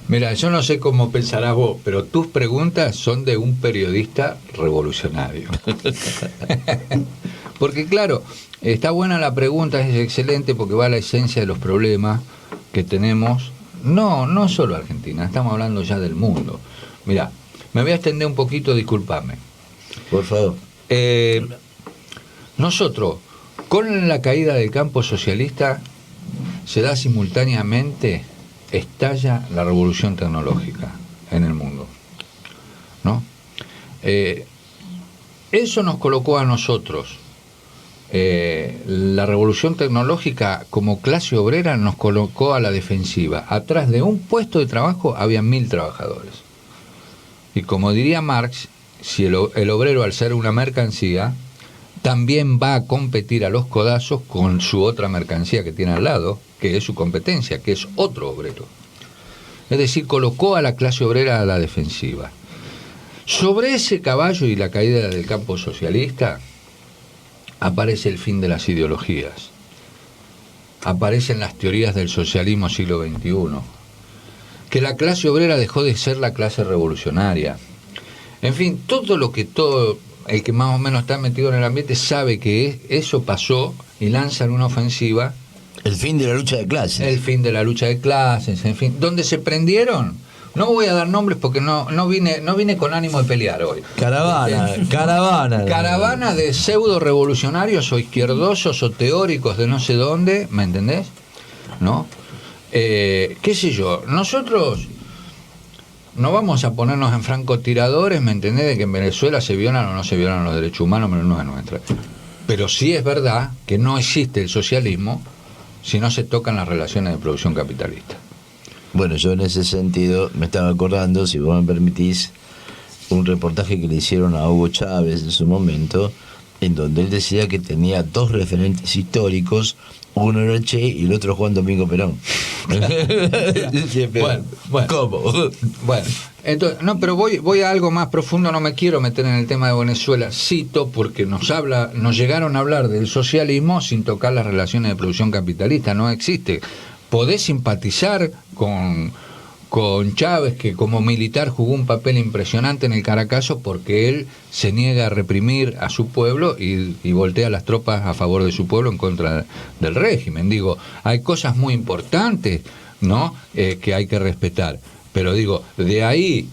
Speaker 2: Mira, yo no sé cómo pensarás vos, pero tus preguntas son de un periodista revolucionario. Porque claro, está buena la pregunta, es excelente porque va a la esencia de los problemas que tenemos. No solo Argentina, estamos hablando ya del mundo. Mira, me voy a extender un poquito, discúlpame.
Speaker 1: Por favor.
Speaker 2: Nosotros, con la caída del campo socialista, se da simultáneamente, estalla la revolución tecnológica en el mundo, ¿no? Eso nos colocó a nosotros, la revolución tecnológica como clase obrera nos colocó a la defensiva. Atrás de un puesto de trabajo había 1000 trabajadores, Y como diría Marx, si el obrero, al ser una mercancía, también va a competir a los codazos con su otra mercancía que tiene al lado, que es su competencia, que es otro obrero. Es decir, colocó a la clase obrera a la defensiva. Sobre ese caballo y la caída del campo socialista, aparece el fin de las ideologías. Aparecen las teorías del socialismo siglo XXI. Que la clase obrera dejó de ser la clase revolucionaria. En fin, todo el que más o menos está metido en el ambiente sabe que eso pasó y lanzan una ofensiva.
Speaker 1: El fin de la lucha de clases.
Speaker 2: El fin de la lucha de clases, en fin. ¿Dónde se prendieron? No voy a dar nombres porque no vine con ánimo de pelear hoy. Caravana de pseudo revolucionarios o izquierdosos o teóricos de no sé dónde, ¿me entendés? ¿No? Qué sé yo, nosotros no vamos a ponernos en francotiradores, ¿me entendés? De que en Venezuela se violan o no se violan los derechos humanos, pero no es nuestra. Pero sí es verdad que no existe el socialismo si no se tocan las relaciones de producción capitalista.
Speaker 1: Bueno, yo en ese sentido me estaba acordando, si vos me permitís, un reportaje que le hicieron a Hugo Chávez en su momento, en donde él decía que tenía dos referentes históricos, uno era el Che y el otro Juan Domingo Perón.
Speaker 2: Bueno,
Speaker 1: ¿cómo?
Speaker 2: Bueno, entonces, no, pero voy a algo más profundo, no me quiero meter en el tema de Venezuela, cito porque nos llegaron a hablar del socialismo sin tocar las relaciones de producción capitalista, no existe. Podés simpatizar con Chávez, que como militar jugó un papel impresionante en el Caracazo porque él se niega a reprimir a su pueblo y voltea las tropas a favor de su pueblo en contra del régimen. Digo, hay cosas muy importantes, ¿no? Que hay que respetar. Pero digo, de ahí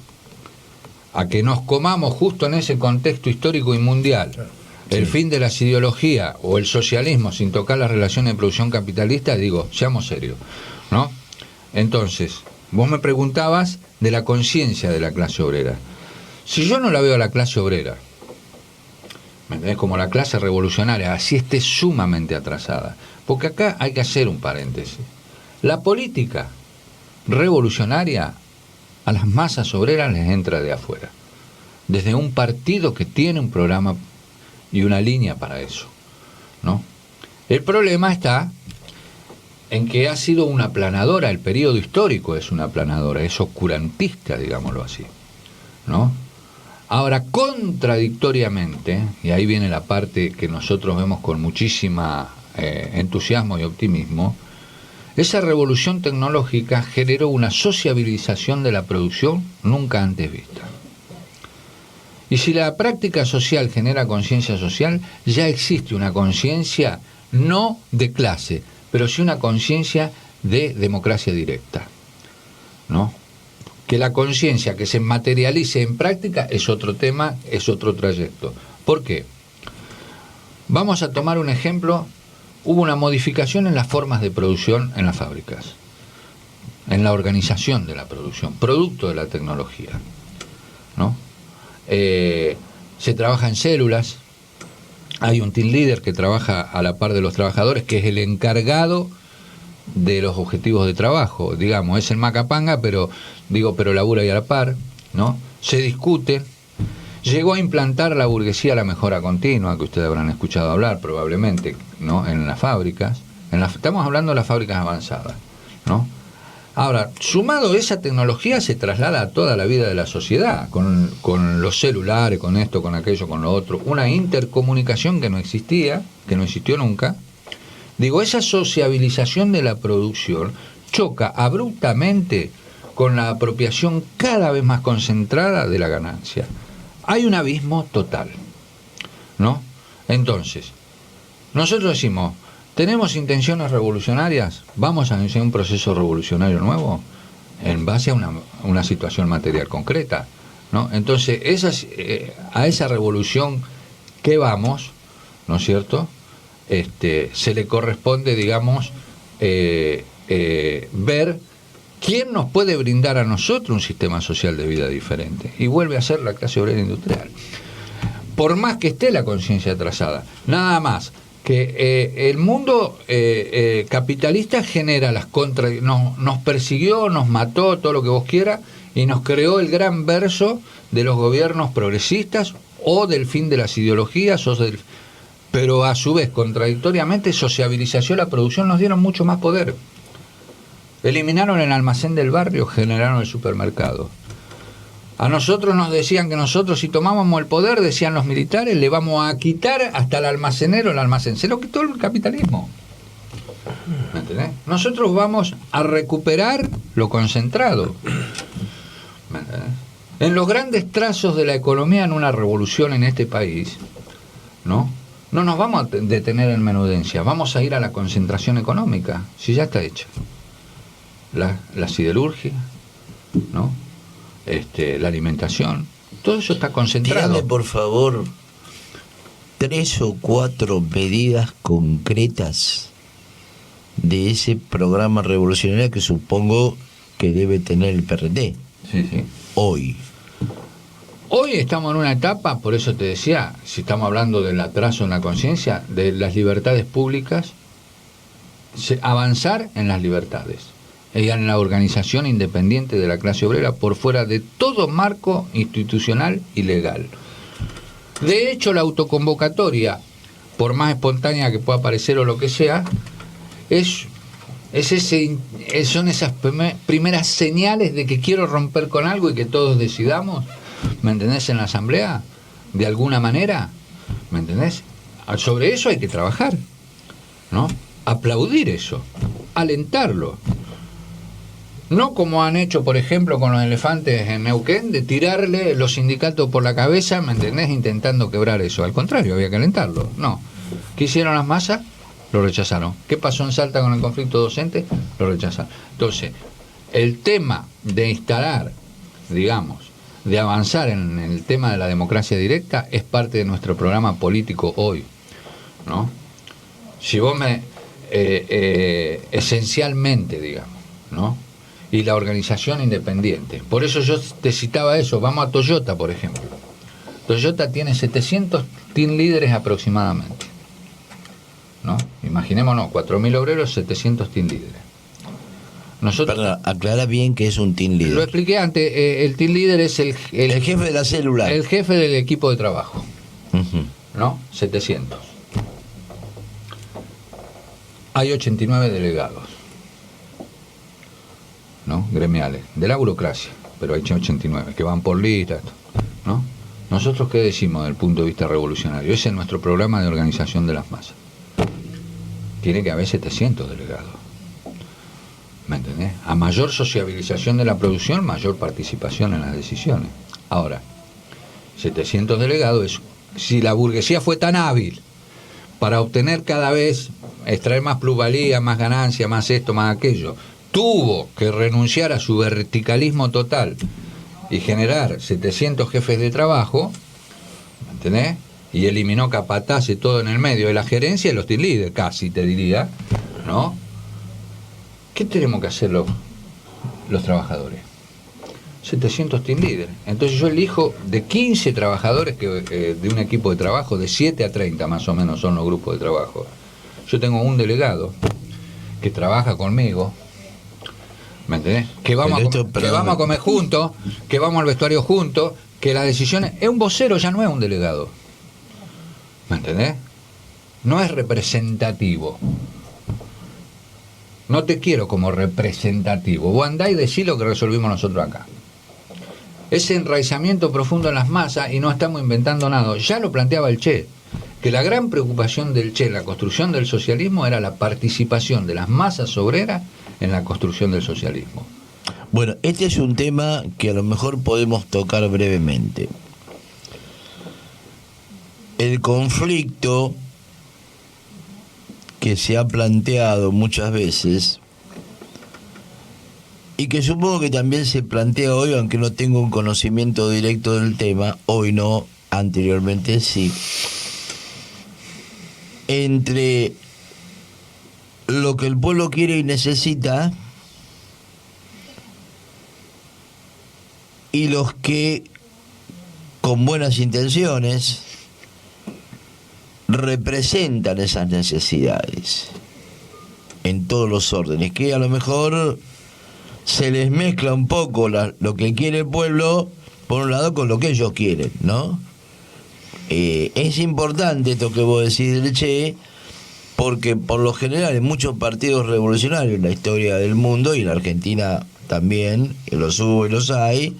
Speaker 2: a que nos comamos justo en ese contexto histórico y mundial el fin de las ideologías o el socialismo sin tocar las relaciones de producción capitalista, digo, seamos serios, ¿no? Entonces, vos me preguntabas de la conciencia de la clase obrera. Si yo no la veo a la clase obrera, ¿me entendés? Como la clase revolucionaria, así esté sumamente atrasada, porque acá hay que hacer un paréntesis. La política revolucionaria a las masas obreras les entra de afuera, desde un partido que tiene un programa y una línea para eso, ¿no? El problema está en que ha sido una aplanadora, el periodo histórico es una aplanadora, es oscurantista, digámoslo así, ¿no? Ahora, contradictoriamente, y ahí viene la parte que nosotros vemos con muchísima entusiasmo y optimismo, esa revolución tecnológica generó una sociabilización de la producción nunca antes vista. Y si la práctica social genera conciencia social, ya existe una conciencia no de clase, pero sí una conciencia de democracia directa, ¿no? Que la conciencia que se materialice en práctica es otro tema, es otro trayecto. ¿Por qué? Vamos a tomar un ejemplo. Hubo una modificación en las formas de producción en las fábricas, en la organización de la producción, producto de la tecnología, ¿no? Se trabaja en células, hay un team leader que trabaja a la par de los trabajadores, que es el encargado de los objetivos de trabajo, digamos, es el macapanga, pero labura y a la par, ¿no? Se discute. Llegó a implantar la burguesía la mejora continua, que ustedes habrán escuchado hablar probablemente, ¿no? En las fábricas, estamos hablando de las fábricas avanzadas, ¿no? Ahora, sumado a esa tecnología se traslada a toda la vida de la sociedad, con los celulares, con esto, con aquello, con lo otro, una intercomunicación que no existía, que no existió nunca. Digo, esa sociabilización de la producción choca abruptamente con la apropiación cada vez más concentrada de la ganancia. Hay un abismo total, ¿no? Entonces, nosotros decimos, ¿tenemos intenciones revolucionarias? ¿Vamos a iniciar un proceso revolucionario nuevo? En base a una situación material concreta, ¿no? Entonces, a esa revolución que vamos, ¿no es cierto? Se le corresponde, digamos, ver quién nos puede brindar a nosotros un sistema social de vida diferente. Y vuelve a ser la clase obrera industrial. Por más que esté la conciencia atrasada, nada más que el mundo capitalista genera las nos persiguió, nos mató, todo lo que vos quieras, y nos creó el gran verso de los gobiernos progresistas o del fin de las ideologías, pero a su vez, contradictoriamente, sociabilización la producción, nos dieron mucho más poder. Eliminaron el almacén del barrio, generaron el supermercado. A nosotros nos decían que nosotros, si tomábamos el poder, decían los militares, le vamos a quitar hasta el almacenero el almacén. Se lo quitó el capitalismo. ¿Me entendés? Nosotros vamos a recuperar lo concentrado. ¿Me entendés? En los grandes trazos de la economía en una revolución en este país, ¿no? No nos vamos a detener en menudencia, vamos a ir a la concentración económica, si ya está hecha. La siderurgia, ¿no? La alimentación, todo eso está concentrado.
Speaker 1: Dígame, por favor, 3 o 4 medidas concretas de ese programa revolucionario que supongo que debe tener el PRD.
Speaker 2: Sí.
Speaker 1: Hoy
Speaker 2: Estamos en una etapa, por eso te decía, si estamos hablando del atraso en la conciencia, de las libertades públicas, avanzar en las libertades. En la organización independiente de la clase obrera por fuera de todo marco institucional y legal. De hecho, la autoconvocatoria, por más espontánea que pueda parecer o lo que sea, son esas primeras señales de que quiero romper con algo y que todos decidamos, ¿me entendés? En la asamblea, de alguna manera, ¿me entendés? Sobre eso hay que trabajar, ¿no? Aplaudir eso, alentarlo. No como han hecho, por ejemplo, con los elefantes en Neuquén, de tirarle los sindicatos por la cabeza, ¿me entendés? Intentando quebrar eso. Al contrario, había que alentarlo. No. ¿Qué hicieron las masas? Lo rechazaron. ¿Qué pasó en Salta con el conflicto docente? Lo rechazaron. Entonces, el tema de instalar, digamos, de avanzar en el tema de la democracia directa es parte de nuestro programa político hoy, ¿no? Si vos esencialmente, digamos, ¿no? Y la organización independiente. Por eso yo te citaba eso. Vamos a Toyota, por ejemplo. Toyota tiene 700 team líderes aproximadamente, ¿no? Imaginémonos, 4.000 obreros, 700 team líderes. Nosotros,
Speaker 1: perdón, aclara bien que es un team leader.
Speaker 2: lo expliqué antes, el team leader es el
Speaker 1: jefe de la célula.
Speaker 2: El jefe del equipo de trabajo,
Speaker 1: Uh-huh.
Speaker 2: ¿no? 700. Hay 89 delegados, ¿no? Gremiales, de la burocracia, pero hay 89 que van por lista, ¿no? Nosotros, ¿qué decimos desde el punto de vista revolucionario? Ese es nuestro programa de organización de las masas. Tiene que haber 700 delegados, ¿me entendés? A mayor sociabilización de la producción, mayor participación en las decisiones. Ahora, 700 delegados es, si la burguesía fue tan hábil para obtener cada vez, extraer más plusvalía, más ganancia, más esto, más aquello, tuvo que renunciar a su verticalismo total y generar 700 jefes de trabajo, ¿me entendés? Y eliminó capataz y todo en el medio de la gerencia y los team leaders, casi te diría, ¿no? ¿Qué tenemos que hacer los trabajadores? 700 team leaders. Entonces yo elijo de 15 trabajadores de un equipo de trabajo, de 7 a 30 más o menos son los grupos de trabajo. Yo tengo un delegado que trabaja conmigo, ¿me entendés? Que vamos a comer juntos, que vamos al vestuario juntos, que las decisiones... Es un vocero, ya no es un delegado. ¿Me entendés? No es representativo. No te quiero como representativo. Vos andá y decís lo que resolvimos nosotros acá. Ese enraizamiento profundo en las masas, y no estamos inventando nada. Ya lo planteaba el Che, que la gran preocupación del Che en la construcción del socialismo era la participación de las masas obreras en la construcción del socialismo.
Speaker 1: Bueno, este es un tema que a lo mejor podemos tocar brevemente. El conflicto que se ha planteado muchas veces y que supongo que también se plantea hoy, aunque no tengo un conocimiento directo del tema, hoy no, anteriormente sí, entre lo que el pueblo quiere y necesita y los que con buenas intenciones representan esas necesidades en todos los órdenes, que a lo mejor se les mezcla un poco lo que quiere el pueblo, por un lado, con lo que ellos quieren, ¿no? Es importante esto que vos decís del Che, porque por lo general en muchos partidos revolucionarios en la historia del mundo, y en la Argentina también, los hubo y los hay,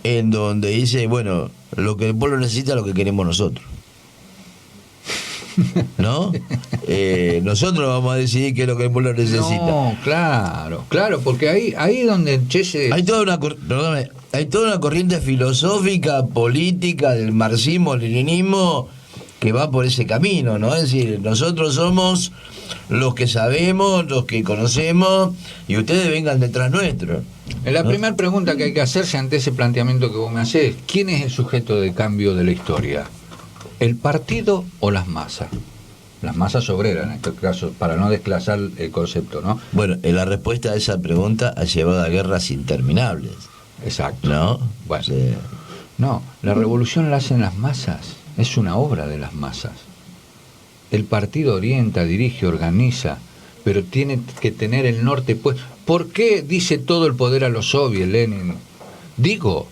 Speaker 1: en donde dice, bueno, lo que el pueblo necesita es lo que queremos nosotros, ¿no? Nosotros vamos a decidir qué es lo que el pueblo necesita.
Speaker 2: No, claro, porque ahí donde el Che se...
Speaker 1: Hay toda una corriente filosófica, política del marxismo-leninismo que va por ese camino, ¿no? Es decir, nosotros somos los que sabemos, los que conocemos, y ustedes vengan detrás nuestro.
Speaker 2: La primera pregunta que hay que hacerse ante ese planteamiento que vos me hacés, ¿quién es el sujeto de cambio de la historia? ¿El partido o las masas? Las masas obreras, en este caso, para no desclasar el concepto, ¿no?
Speaker 1: Bueno, la respuesta a esa pregunta ha llevado a guerras interminables.
Speaker 2: Exacto.
Speaker 1: ¿No?
Speaker 2: Bueno,
Speaker 1: Sí.
Speaker 2: no, la revolución la hacen las masas, es una obra de las masas. El partido orienta, dirige, organiza, pero tiene que tener el norte, pues. ¿Por qué dice todo el poder a los soviets, Lenin? Digo,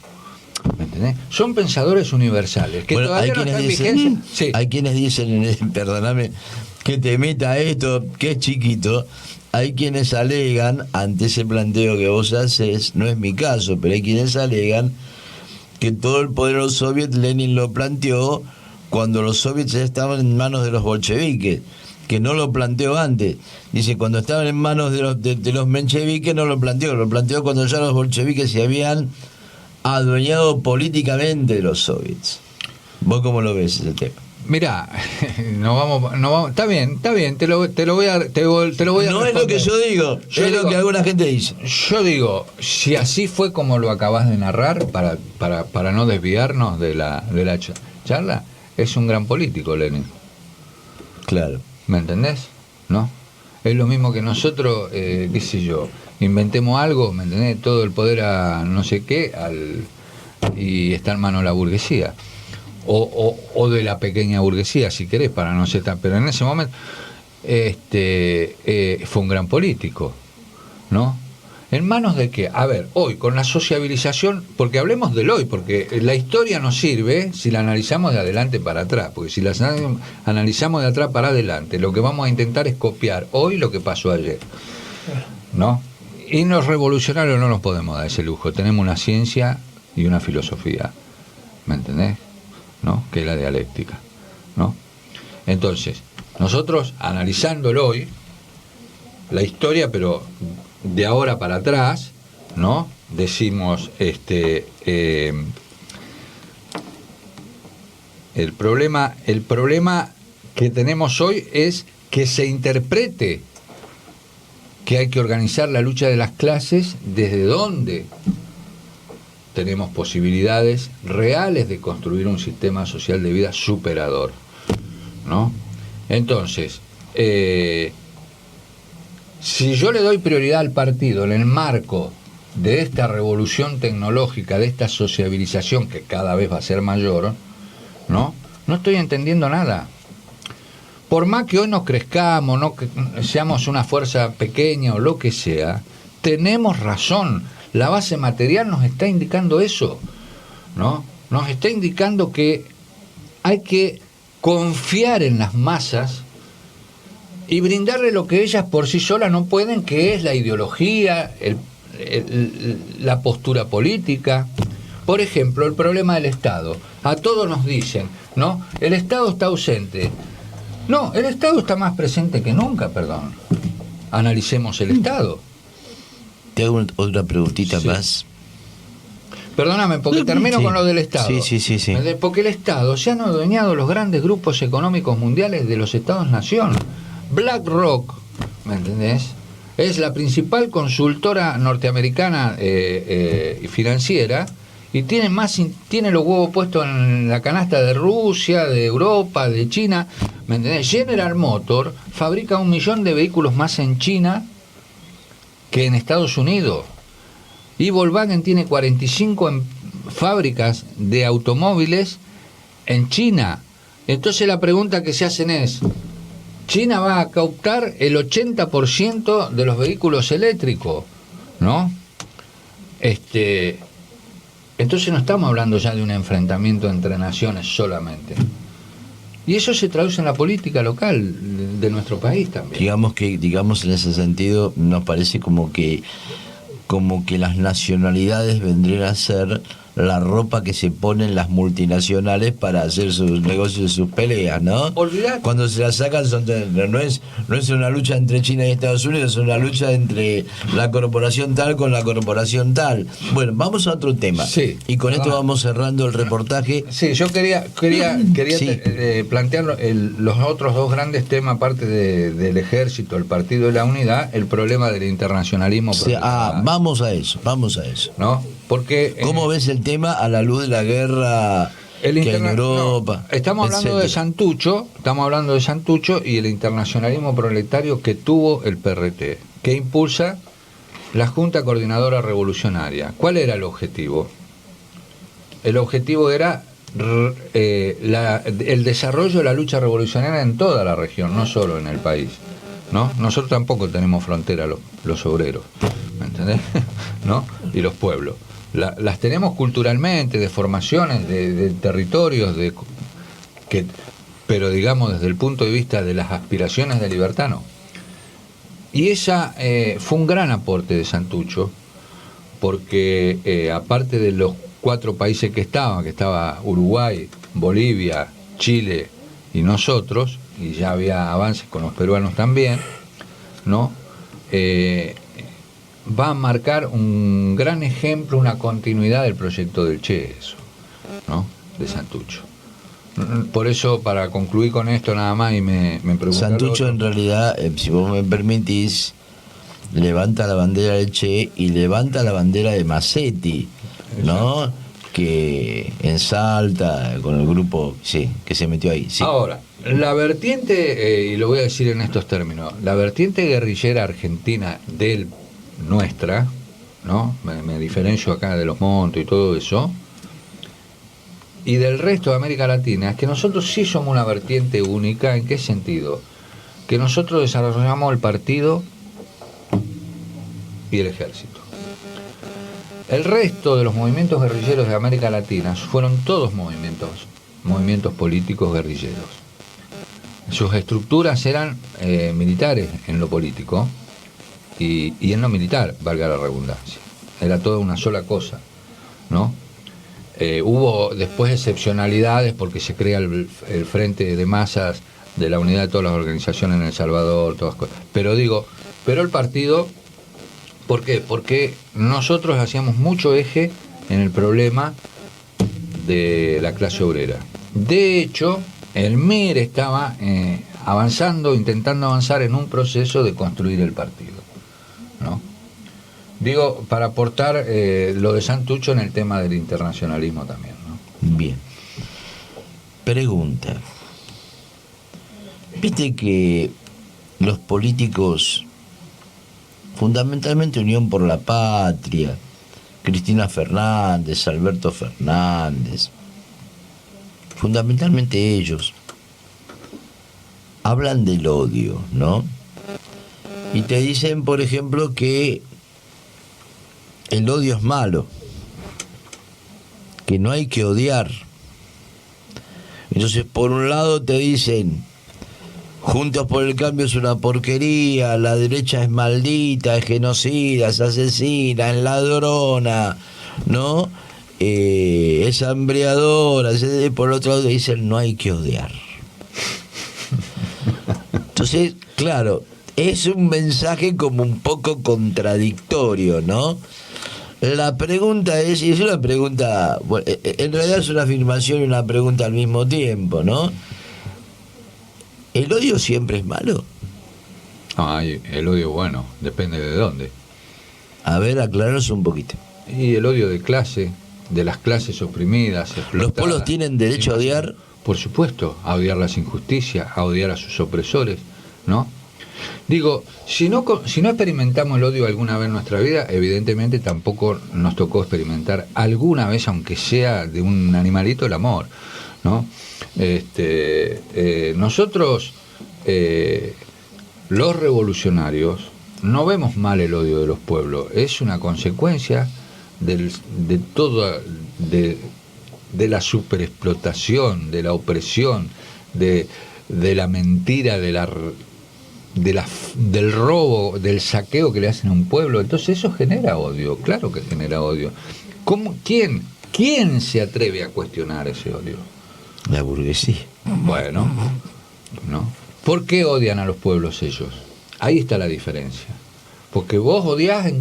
Speaker 2: ¿me entendés? Son pensadores universales que
Speaker 1: Bueno,
Speaker 2: todavía no están en vigencia. Sí.
Speaker 1: Hay quienes dicen, perdóname, que te meta esto, que es chiquito. Hay quienes alegan, ante ese planteo que vos haces, no es mi caso, pero hay quienes alegan que todo el poder de los soviets Lenin lo planteó cuando los soviets ya estaban en manos de los bolcheviques, que no lo planteó antes. Dice, cuando estaban en manos de los mencheviques no lo planteó cuando ya los bolcheviques se habían adueñado políticamente de los soviets. ¿Vos cómo lo ves ese tema?
Speaker 2: Mirá, no vamos, está bien, te lo voy a
Speaker 1: No es lo que yo digo, es lo que alguna gente dice.
Speaker 2: Yo digo, si así fue como lo acabas de narrar, para no desviarnos de la charla, es un gran político, Lenin.
Speaker 1: Claro.
Speaker 2: ¿Me entendés? ¿No? Es lo mismo que nosotros, qué sé yo, inventemos algo, ¿me entendés? Todo el poder a no sé qué, y está en manos de la burguesía. O de la pequeña burguesía, si querés, para no ser tan... Pero en ese momento fue un gran político, ¿no? ¿En manos de qué? A ver, hoy, con la sociabilización, porque hablemos del hoy, porque la historia nos sirve si la analizamos de adelante para atrás, porque si la analizamos de atrás para adelante, lo que vamos a intentar es copiar hoy lo que pasó ayer, ¿no? Y los revolucionarios no nos podemos dar ese lujo, tenemos una ciencia y una filosofía, ¿me entendés? ¿No? Que es la dialéctica, ¿no? Entonces, nosotros analizándolo hoy, la historia, pero de ahora para atrás, ¿no? Decimos, el problema que tenemos hoy es que se interprete que hay que organizar la lucha de las clases desde donde tenemos posibilidades reales de construir un sistema social de vida superador, ¿no? Entonces, si yo le doy prioridad al partido en el marco de esta revolución tecnológica, de esta sociabilización que cada vez va a ser mayor, ¿no? No estoy entendiendo nada. Por más que hoy nos crezcamos, no que seamos una fuerza pequeña o lo que sea, tenemos razón. La base material nos está indicando eso, ¿no? Nos está indicando que hay que confiar en las masas y brindarle lo que ellas por sí solas no pueden, que es la ideología, la postura política. Por ejemplo, el problema del Estado. A todos nos dicen, ¿no? El Estado está ausente. No, el Estado está más presente que nunca, perdón. Analicemos el Estado.
Speaker 1: Te hago otra preguntita
Speaker 2: Sí.
Speaker 1: más.
Speaker 2: Perdóname, porque termino
Speaker 1: Sí.
Speaker 2: con lo del Estado.
Speaker 1: Sí.
Speaker 2: Porque el Estado se han adueñado los grandes grupos económicos mundiales de los Estados-nación. BlackRock, ¿me entendés? Es la principal consultora norteamericana y financiera y tiene los huevos puestos en la canasta de Rusia, de Europa, de China, ¿me entendés? General Motors fabrica 1 millón de vehículos más en China que en Estados Unidos. Y Volkswagen tiene 45 fábricas de automóviles en China. Entonces la pregunta que se hacen es, China va a captar el 80% de los vehículos eléctricos, ¿no? Entonces no estamos hablando ya de un enfrentamiento entre naciones solamente. Y eso se traduce en la política local de nuestro país también.
Speaker 1: Digamos en ese sentido, nos parece como que las nacionalidades vendrían a ser la ropa que se ponen las multinacionales para hacer sus negocios y sus peleas, ¿no?
Speaker 2: Olvidate.
Speaker 1: Cuando se las sacan no es una lucha entre China y Estados Unidos, es una lucha entre la corporación tal con la corporación tal. Bueno, vamos a otro tema.
Speaker 2: Sí.
Speaker 1: Y con esto vamos cerrando el reportaje.
Speaker 2: Sí, yo quería
Speaker 1: Sí.
Speaker 2: plantear los otros dos grandes temas, aparte del ejército, el Partido de la Unidad, el problema del internacionalismo.
Speaker 1: Vamos a eso.
Speaker 2: ¿No? Porque
Speaker 1: ¿Cómo ves el tema a la luz de la guerra que hay en Europa?
Speaker 2: No, estamos hablando de Santucho y el internacionalismo proletario que tuvo el PRT, que impulsa la Junta Coordinadora Revolucionaria. ¿Cuál era el objetivo? El objetivo era el desarrollo de la lucha revolucionaria en toda la región, no solo en el país, ¿no? Nosotros tampoco tenemos frontera, los obreros, ¿me entendés? ¿No? Y los pueblos. Las tenemos culturalmente, de formaciones, de territorios, pero digamos desde el punto de vista de las aspiraciones de libertad, no. Y esa fue un gran aporte de Santucho, porque aparte de los 4 países que estaba Uruguay, Bolivia, Chile y nosotros, y ya había avances con los peruanos también, ¿no? Va a marcar un gran ejemplo, una continuidad del proyecto del Che, eso, ¿no? De Santucho. Por eso, para concluir con esto nada más, y me preguntaron...
Speaker 1: Santucho en realidad, si vos me permitís, levanta la bandera del Che y levanta la bandera de Massetti, ¿no? Exacto. Que en Salta, con el grupo, sí, que se metió ahí. Sí.
Speaker 2: Ahora, la vertiente, y lo voy a decir en estos términos, la vertiente guerrillera argentina nuestra, ¿no? Me diferencio acá de los Montes y todo eso, y del resto de América Latina, es que nosotros sí somos una vertiente única. ¿En qué sentido? Que nosotros desarrollamos el partido y el ejército. El resto de los movimientos guerrilleros de América Latina fueron todos movimientos políticos guerrilleros. Sus estructuras eran militares en lo político y en lo militar, valga la redundancia. Era toda una sola cosa, ¿no? Hubo después excepcionalidades porque se crea el Frente de Masas de la Unidad de todas las organizaciones en El Salvador, todas cosas. Pero el partido, ¿por qué? Porque nosotros hacíamos mucho eje en el problema de la clase obrera. De hecho, el MIR estaba intentando avanzar en un proceso de construir el partido, ¿no? Digo, para aportar lo de Santucho en el tema del internacionalismo también, ¿no?
Speaker 1: Bien. Pregunta. Viste que los políticos, fundamentalmente Unión por la Patria, Cristina Fernández, Alberto Fernández, fundamentalmente ellos, hablan del odio, ¿no? Y te dicen, por ejemplo, que el odio es malo, que no hay que odiar. Entonces, por un lado te dicen, Juntos por el Cambio es una porquería, la derecha es maldita, es genocida, es asesina, es ladrona, ¿no? Es hambreadora. Por el otro lado te dicen, no hay que odiar. Entonces, claro, es un mensaje como un poco contradictorio, ¿no? La pregunta es, y es una pregunta, bueno, en realidad es una afirmación y una pregunta al mismo tiempo, ¿no? ¿El odio siempre es malo?
Speaker 2: Ay, el odio, bueno, depende de dónde.
Speaker 1: A ver, aclararos un poquito.
Speaker 2: Y el odio de clase, de las clases oprimidas, explotadas.
Speaker 1: ¿Los pueblos tienen derecho a odiar?
Speaker 2: Por supuesto, a odiar las injusticias, a odiar a sus opresores, ¿no? Digo, si no experimentamos el odio alguna vez en nuestra vida, evidentemente tampoco nos tocó experimentar alguna vez, aunque sea de un animalito, el amor. ¿no? Nosotros, los revolucionarios, no vemos mal el odio de los pueblos, es una consecuencia de toda, de la superexplotación, de la opresión, de la mentira, del robo, del saqueo que le hacen a un pueblo. Entonces eso genera odio, claro que genera odio. ¿Quién se atreve a cuestionar ese odio?
Speaker 1: La burguesía.
Speaker 2: Bueno, ¿no? ¿Por qué odian a los pueblos ellos? Ahí está la diferencia. Porque vos odiás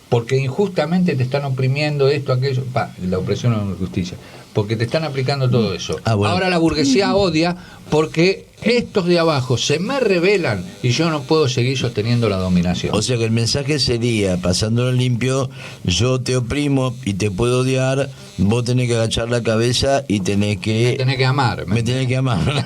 Speaker 2: porque injustamente te están oprimiendo esto, aquello, la opresión o la injusticia, porque te están aplicando todo eso.
Speaker 1: Bueno.
Speaker 2: Ahora la burguesía odia porque estos de abajo se me rebelan y yo no puedo seguir sosteniendo la dominación.
Speaker 1: O sea que el mensaje sería, pasándolo limpio, yo te oprimo y te puedo odiar, vos tenés que agachar la cabeza y tenés que...
Speaker 2: Me tenés que amar.
Speaker 1: Me tenés que amar.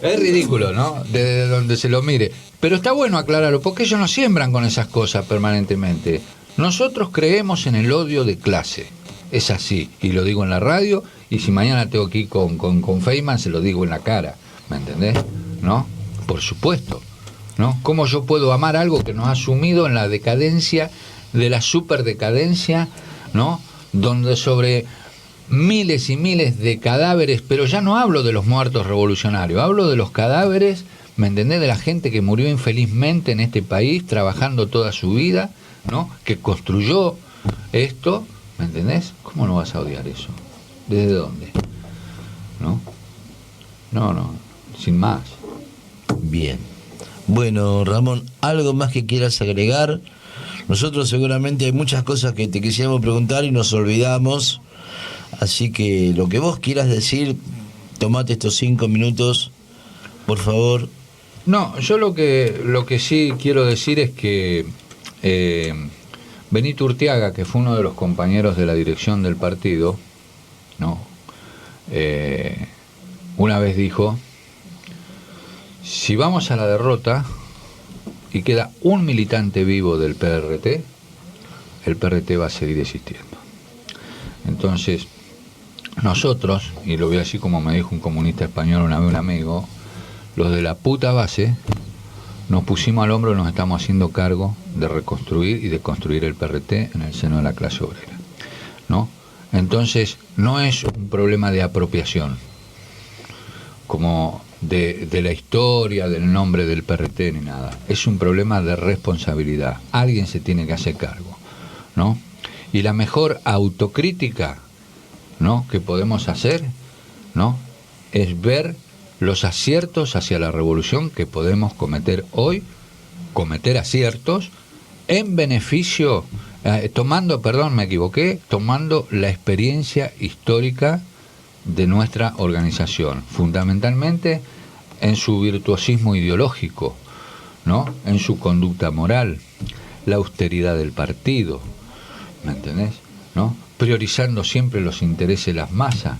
Speaker 2: Es ridículo, ¿no? Desde donde se lo mire. Pero está bueno aclararlo, porque ellos no siembran con esas cosas permanentemente. Nosotros creemos en el odio de clase. Es así, y lo digo en la radio, y si mañana tengo que ir con Feynman, se lo digo en la cara, ¿me entendés? ¿No? Por supuesto, ¿no? ¿Cómo yo puedo amar algo que nos ha sumido en la decadencia, de la superdecadencia, ¿no? Donde sobre miles y miles de cadáveres, pero ya no hablo de los muertos revolucionarios, hablo de los cadáveres, ¿me entendés? De la gente que murió infelizmente en este país, trabajando toda su vida, ¿no? Que construyó esto, ¿me entendés? ¿Cómo no vas a odiar eso? ¿Desde dónde? ¿No? No, sin más.
Speaker 1: Bien. Bueno, Ramón, ¿algo más que quieras agregar? Nosotros seguramente hay muchas cosas que te quisiéramos preguntar y nos olvidamos. Así que lo que vos quieras decir, tomate estos 5 minutos, por favor.
Speaker 2: No, yo lo que sí quiero decir es que Benito Urteaga, que fue uno de los compañeros de la dirección del partido, ¿no? Una vez dijo: si vamos a la derrota y queda un militante vivo del PRT, el PRT va a seguir existiendo. Entonces, nosotros, y lo voy a decir como me dijo un comunista español una vez, un amigo, los de la puta base nos pusimos al hombro y nos estamos haciendo cargo de reconstruir y de construir el PRT en el seno de la clase obrera, ¿no? Entonces, no es un problema de apropiación, como de la historia, del nombre del PRT ni nada. Es un problema de responsabilidad. Alguien se tiene que hacer cargo, ¿no? Y la mejor autocrítica, ¿no?, que podemos hacer, ¿no?, es ver los aciertos hacia la revolución que podemos cometer hoy, cometer aciertos en beneficio, tomando la experiencia histórica de nuestra organización, fundamentalmente en su virtuosismo ideológico, ¿no?, en su conducta moral, la austeridad del partido, ¿me entendés?, ¿no?, priorizando siempre los intereses de las masas,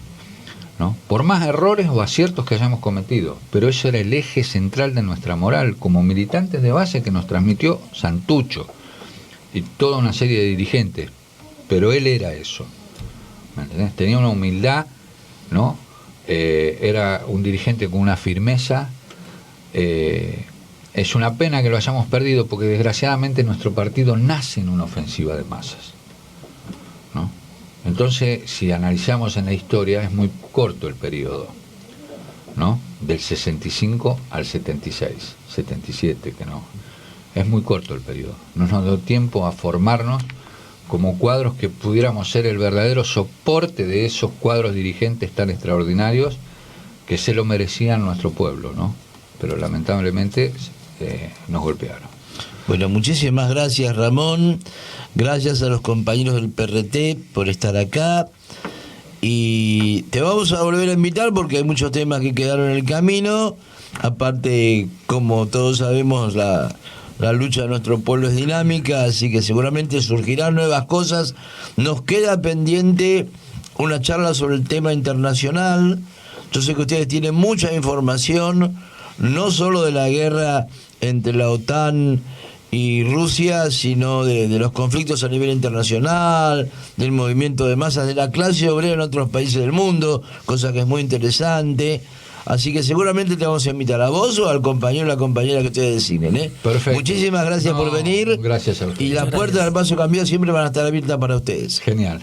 Speaker 2: ¿no?, por más errores o aciertos que hayamos cometido, pero ese era el eje central de nuestra moral como militantes de base que nos transmitió Santucho y toda una serie de dirigentes, pero él era eso, ¿me entendés?, tenía una humildad, ¿no?, era un dirigente con una firmeza. Es una pena que lo hayamos perdido porque desgraciadamente nuestro partido nace en una ofensiva de masas, ¿no? Entonces, si analizamos en la historia, es muy corto el periodo, ¿no?, del 65 al 76, 77, que no, es muy corto el periodo. No nos dio tiempo a formarnos como cuadros que pudiéramos ser el verdadero soporte de esos cuadros dirigentes tan extraordinarios que se lo merecían nuestro pueblo, ¿no? Pero lamentablemente nos golpearon.
Speaker 1: Bueno, muchísimas gracias, Ramón. Gracias a los compañeros del PRT por estar acá. Y te vamos a volver a invitar porque hay muchos temas que quedaron en el camino. Aparte, como todos sabemos, la lucha de nuestro pueblo es dinámica, así que seguramente surgirán nuevas cosas. Nos queda pendiente una charla sobre el tema internacional. Yo sé que ustedes tienen mucha información, no solo de la guerra entre la OTAN y Rusia, sino de los conflictos a nivel internacional, del movimiento de masas, de la clase obrera en otros países del mundo, cosa que es muy interesante. Así que seguramente te vamos a invitar a vos o al compañero o la compañera que ustedes designen, ¿eh?
Speaker 2: Perfecto.
Speaker 1: Muchísimas gracias por venir.
Speaker 2: Gracias a ustedes.
Speaker 1: Y las puertas del Paso Cambiado siempre van a estar abiertas para ustedes.
Speaker 2: Genial.